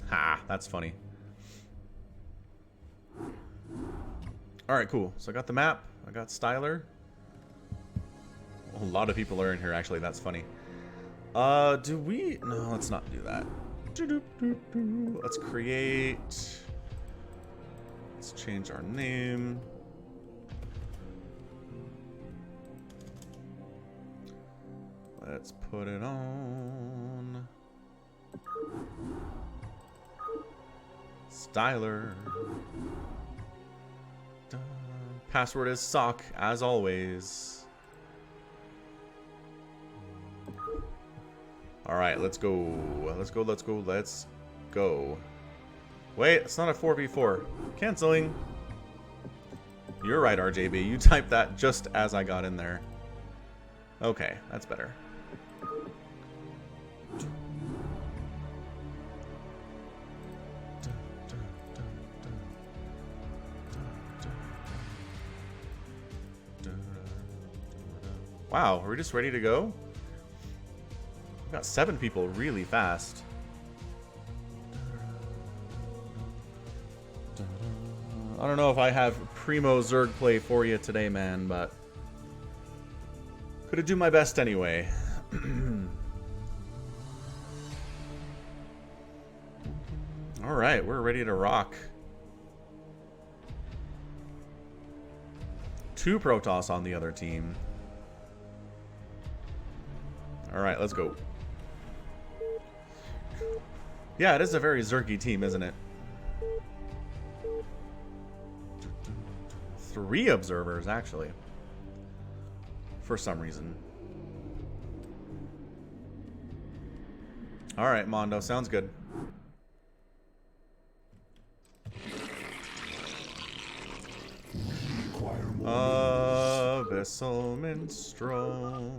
Ha, that's funny. Alright, cool. So I got the map. I got Styler. A lot of people are in here, actually. That's funny. Do we... No, let's not do that. Let's create... Let's change our name. Let's put it on. Styler. Password is sock, as always. Alright, let's go. Let's go, let's go, let's go. Wait, it's not a 4v4. Canceling. You're right, RJB. You typed that just as I got in there. Okay, that's better. Wow, are we just ready to go? We got 7 people really fast. I don't know if I have primo Zerg play for you today, man, but gonna do my best anyway. Alright, we're ready to rock. 2 Protoss on the other team. Alright, let's go. Yeah, it is a very Zergy team, isn't it? 3 observers, actually. For some reason. Alright, Mondo, sounds good. Abyssal Minstrel.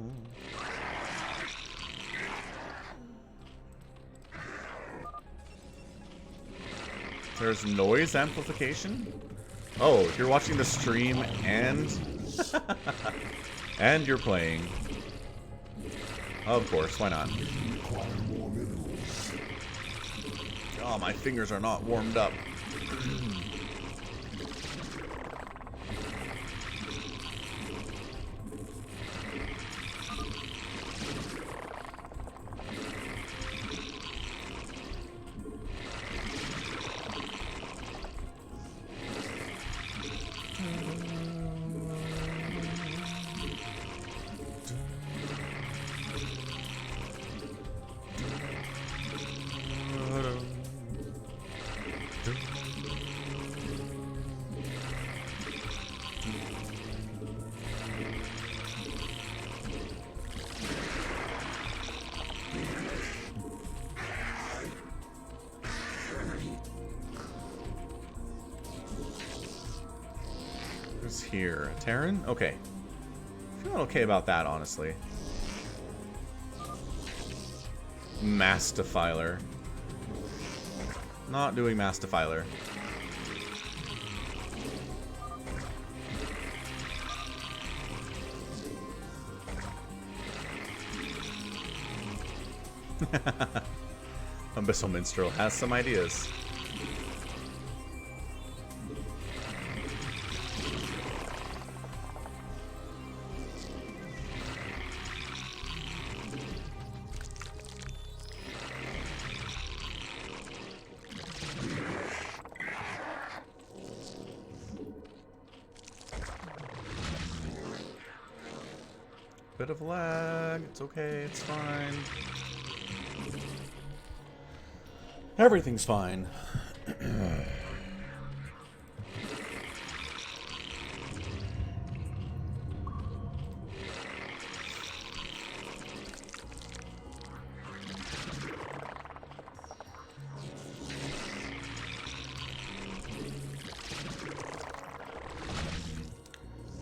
There's noise amplification? Oh, if you're watching the stream and... and you're playing. Of course, why not? Oh, my fingers are not warmed up. Who's here? Terran? Okay. Feeling okay about that, honestly. Mastifiler. Not doing Mastifiler. Abyssal Minstrel has some ideas. Bit of lag. It's okay. It's fine. Everything's fine.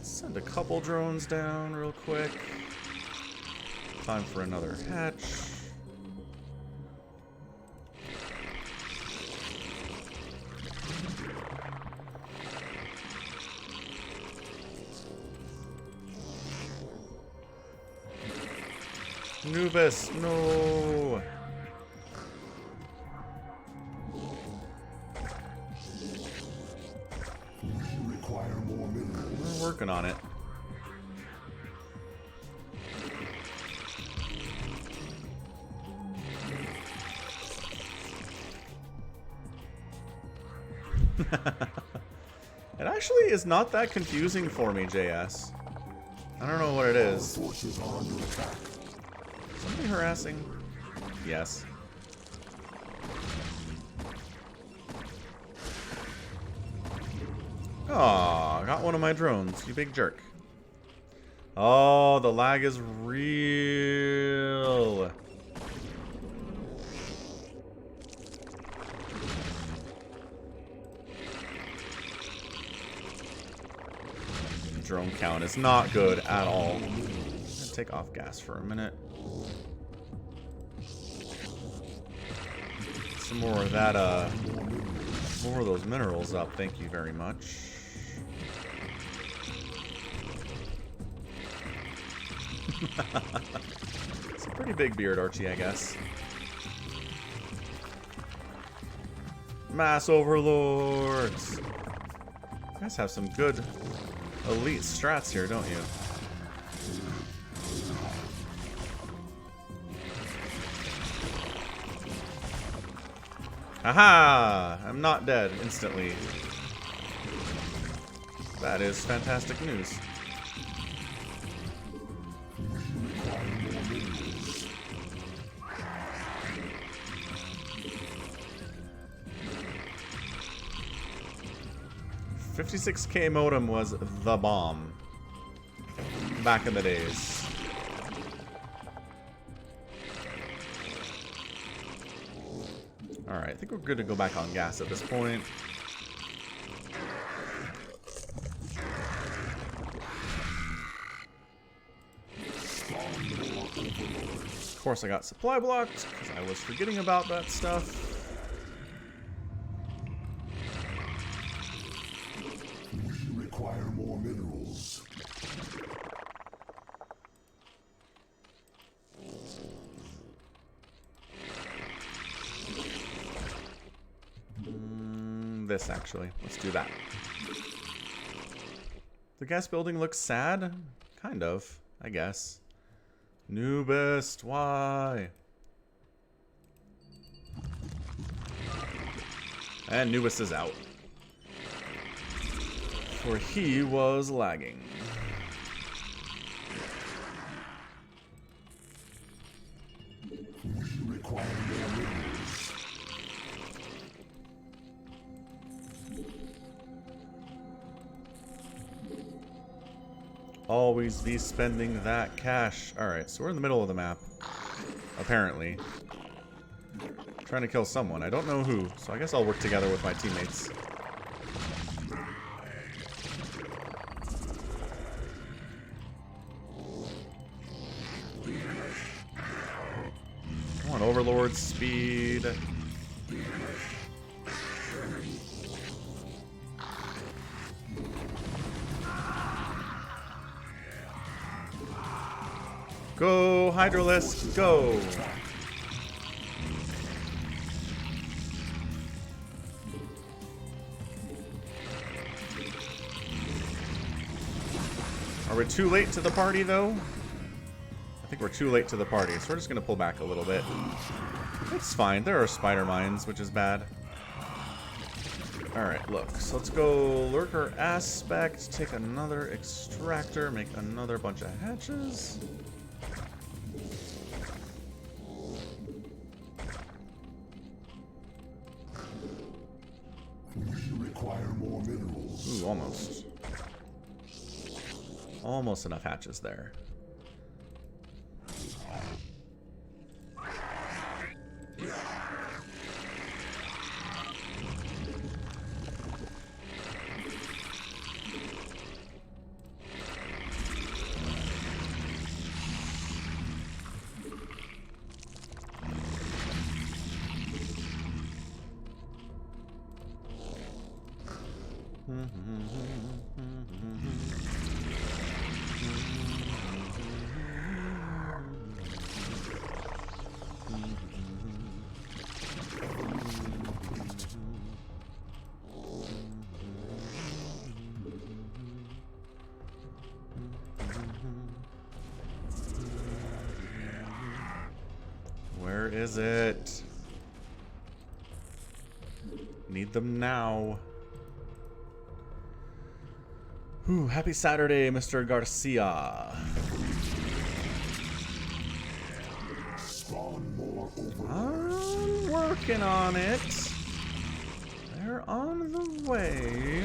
Send a couple drones down real quick. Time for another hatch. Nubis, no! Require more minerals. We're working on it. It actually is not that confusing for me, JS. I don't know what it is. Forces are under attack. Somebody harassing? Yes. Aw, got one of my drones, you big jerk. Oh, the lag is real. Drone count is not good at all. I'm gonna take off gas for a minute. Some more of that, more of those minerals up, thank you very much. It's a pretty big beard, Archie, I guess. Mass Overlords! You guys have some good elite strats here, don't you? Aha! I'm not dead instantly. That is fantastic news. $56K modem was the bomb back in the days. Alright, I think we're good to go back on gas at this point. course, I got supply blocks because I was forgetting about that stuff. We require more minerals. This actually. Let's do that. The gas building looks sad. Kind of, I guess. Newbest, why? And Newbest is out. For he was lagging. We require more minerals. Always be spending that cash. Alright, so we're in the middle of the map. Apparently. Trying to kill someone. I don't know who, so I guess I'll work together with my teammates. Come on, Overlord speed. Go, Hydralisk, go! Are we too late to the party, though? I think we're too late to the party, so we're just going to pull back a little bit. It's fine. There are spider mines, which is bad. Alright, look. So let's go Lurker Aspect, take another Extractor, make another bunch of hatches. We require more minerals. Ooh, almost. Almost enough hatches there. Where is it? Need them now. Ooh, happy Saturday, Mr. Garcia. Spawn more over. I'm working on it. They're on the way.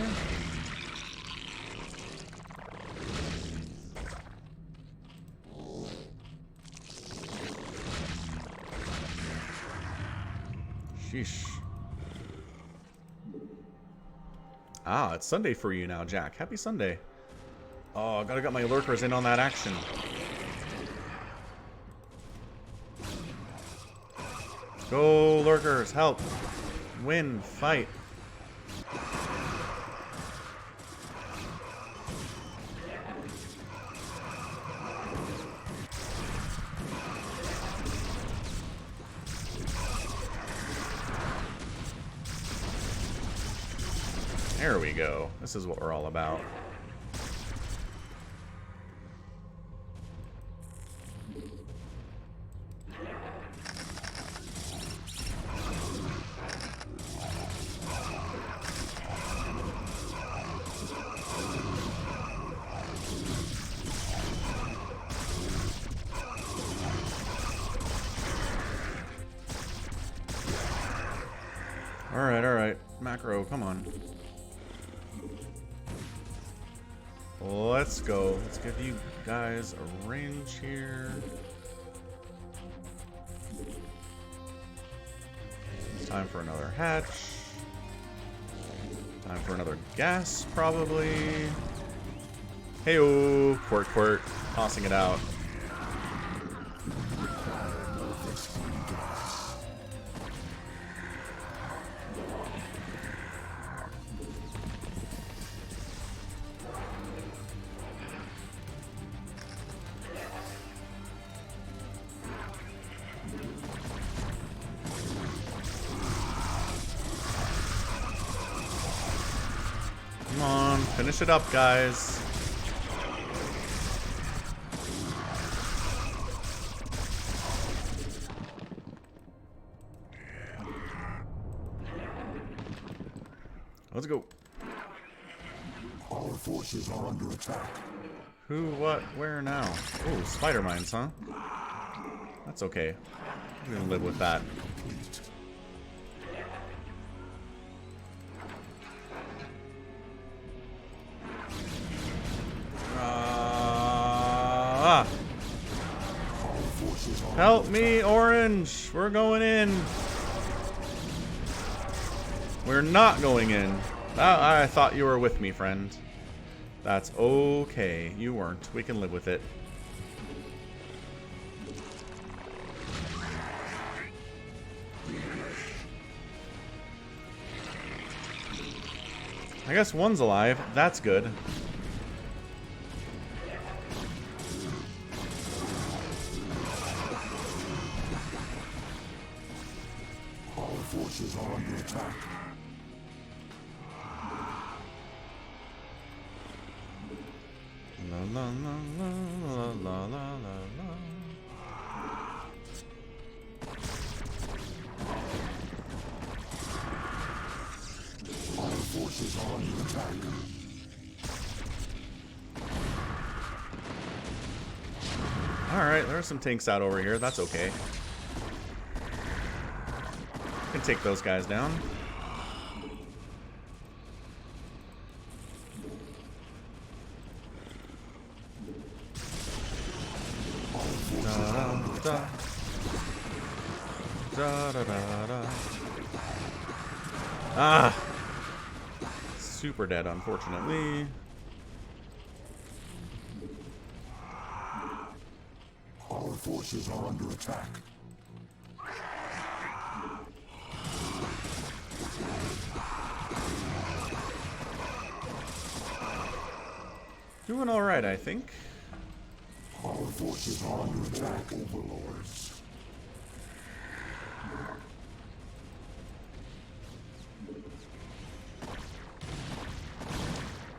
Sheesh. Ah, it's Sunday for you now, Jack. Happy Sunday. Oh, I gotta get my lurkers in on that action. Go, lurkers, help. Win, fight. There we go. This is what we're all about. All right. Macro, come on. Let's go. Let's give you guys a range here. It's time for another hatch. Time for another gas, probably. Hey-oh, quirt, tossing it out. Finish it up, guys. Let's go. Our forces are under attack. Who, what, where now? Oh, spider mines, huh? That's okay. We can live with that. Help me, Orange! We're going in. We're not going in. I thought you were with me, friend. That's okay. You weren't. We can live with it. I guess one's alive. That's good. Our forces are under attack. La la la la la la la la. Our forces are under attack. Alright, there are some tanks out over here. That's okay. Can take those guys down. Da, da, da, da, da. Ah! Super dead, unfortunately. Our forces are under attack. Doing alright, I think. Our forces are under attack, overlords.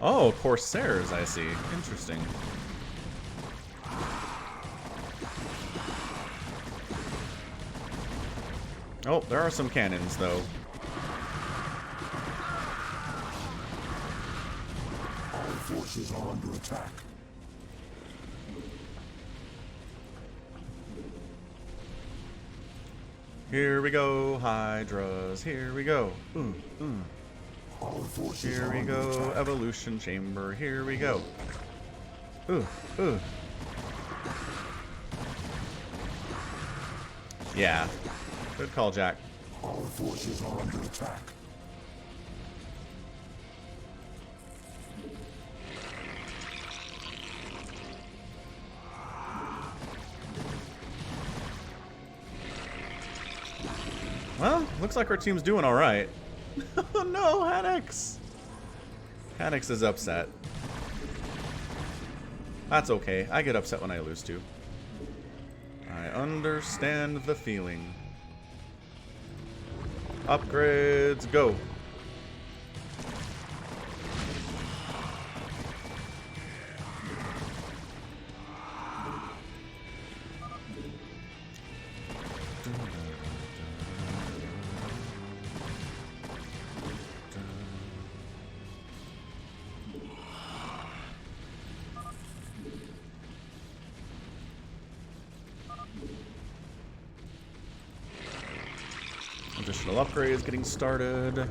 Oh, Corsairs, I see. Interesting. Oh, there are some cannons, though. Our forces are under attack. Here we go, Hydras. Here we go. Our forces Here are we under go, attack. Evolution Chamber. Here we go. Yeah. Good call, Jack. Our forces are under attack. Well, looks like our team's doing alright. Oh no, Haddix! Haddix is upset. That's okay. I get upset when I lose too. I understand the feeling. Upgrades, go! Additional upgrades getting started.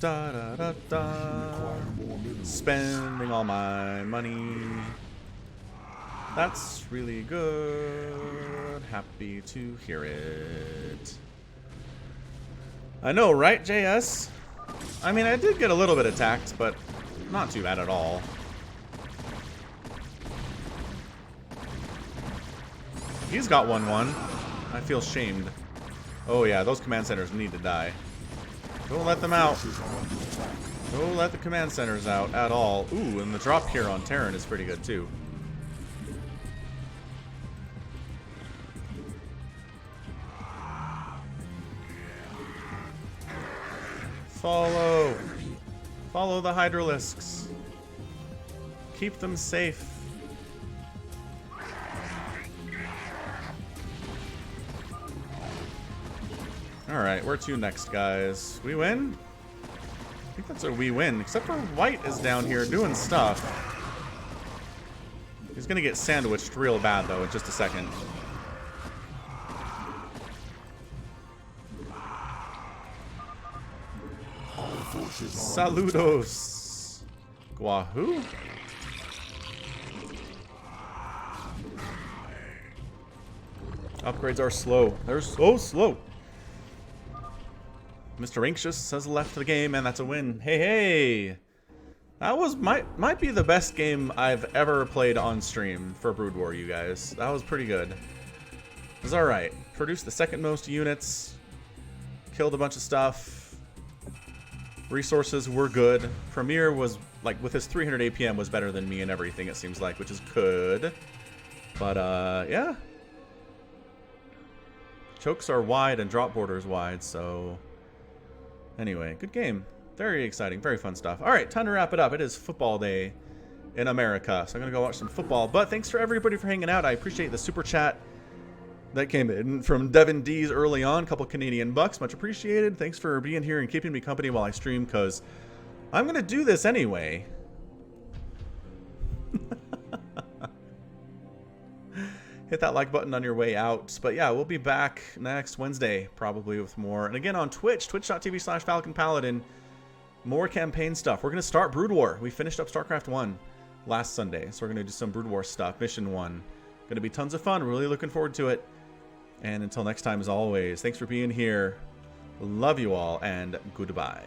Da da da da. Spending all my money. That's really good. Happy to hear it. I know, right, JS? I mean, I did get a little bit attacked, but not too bad at all. He's got 1-1. I feel shamed. Oh yeah, those command centers need to die. Don't let them out. Don't let the command centers out at all. Ooh, and the drop here on Terran is pretty good too. Follow. Follow the Hydralisks. Keep them safe. Alright, where to next, guys? We win? I think that's a we win. Except for White is down here doing stuff. He's gonna get sandwiched real bad, though, in just a second. Saludos! Guahoo? Upgrades are slow. They're so slow. Mr. Anxious has left the game, and that's a win. Hey, hey! That was might be the best game I've ever played on stream for Brood War, you guys. That was pretty good. It was alright. Produced the second most units. Killed a bunch of stuff. Resources were good. Premier was, like, with his 300 APM was better than me and everything, it seems like, which is good. But, yeah. Chokes are wide and drop borders wide, so... Anyway, good game. Very exciting, very fun stuff. Alright, time to wrap it up. It is football day in America, so I'm going to go watch some football. But thanks for everybody for hanging out. I appreciate the super chat that came in from Devin D's early on. A couple Canadian bucks, much appreciated. Thanks for being here and keeping me company while I stream, because I'm going to do this anyway. Hit that like button on your way out. But yeah, we'll be back next Wednesday, probably with more. And again on Twitch, twitch.tv/falconpaladin. More campaign stuff. We're going to start Brood War. We finished up StarCraft 1 last Sunday, so we're going to do some Brood War stuff. Mission 1. Going to be tons of fun. Really looking forward to it. And until next time, as always, thanks for being here. Love you all, and goodbye.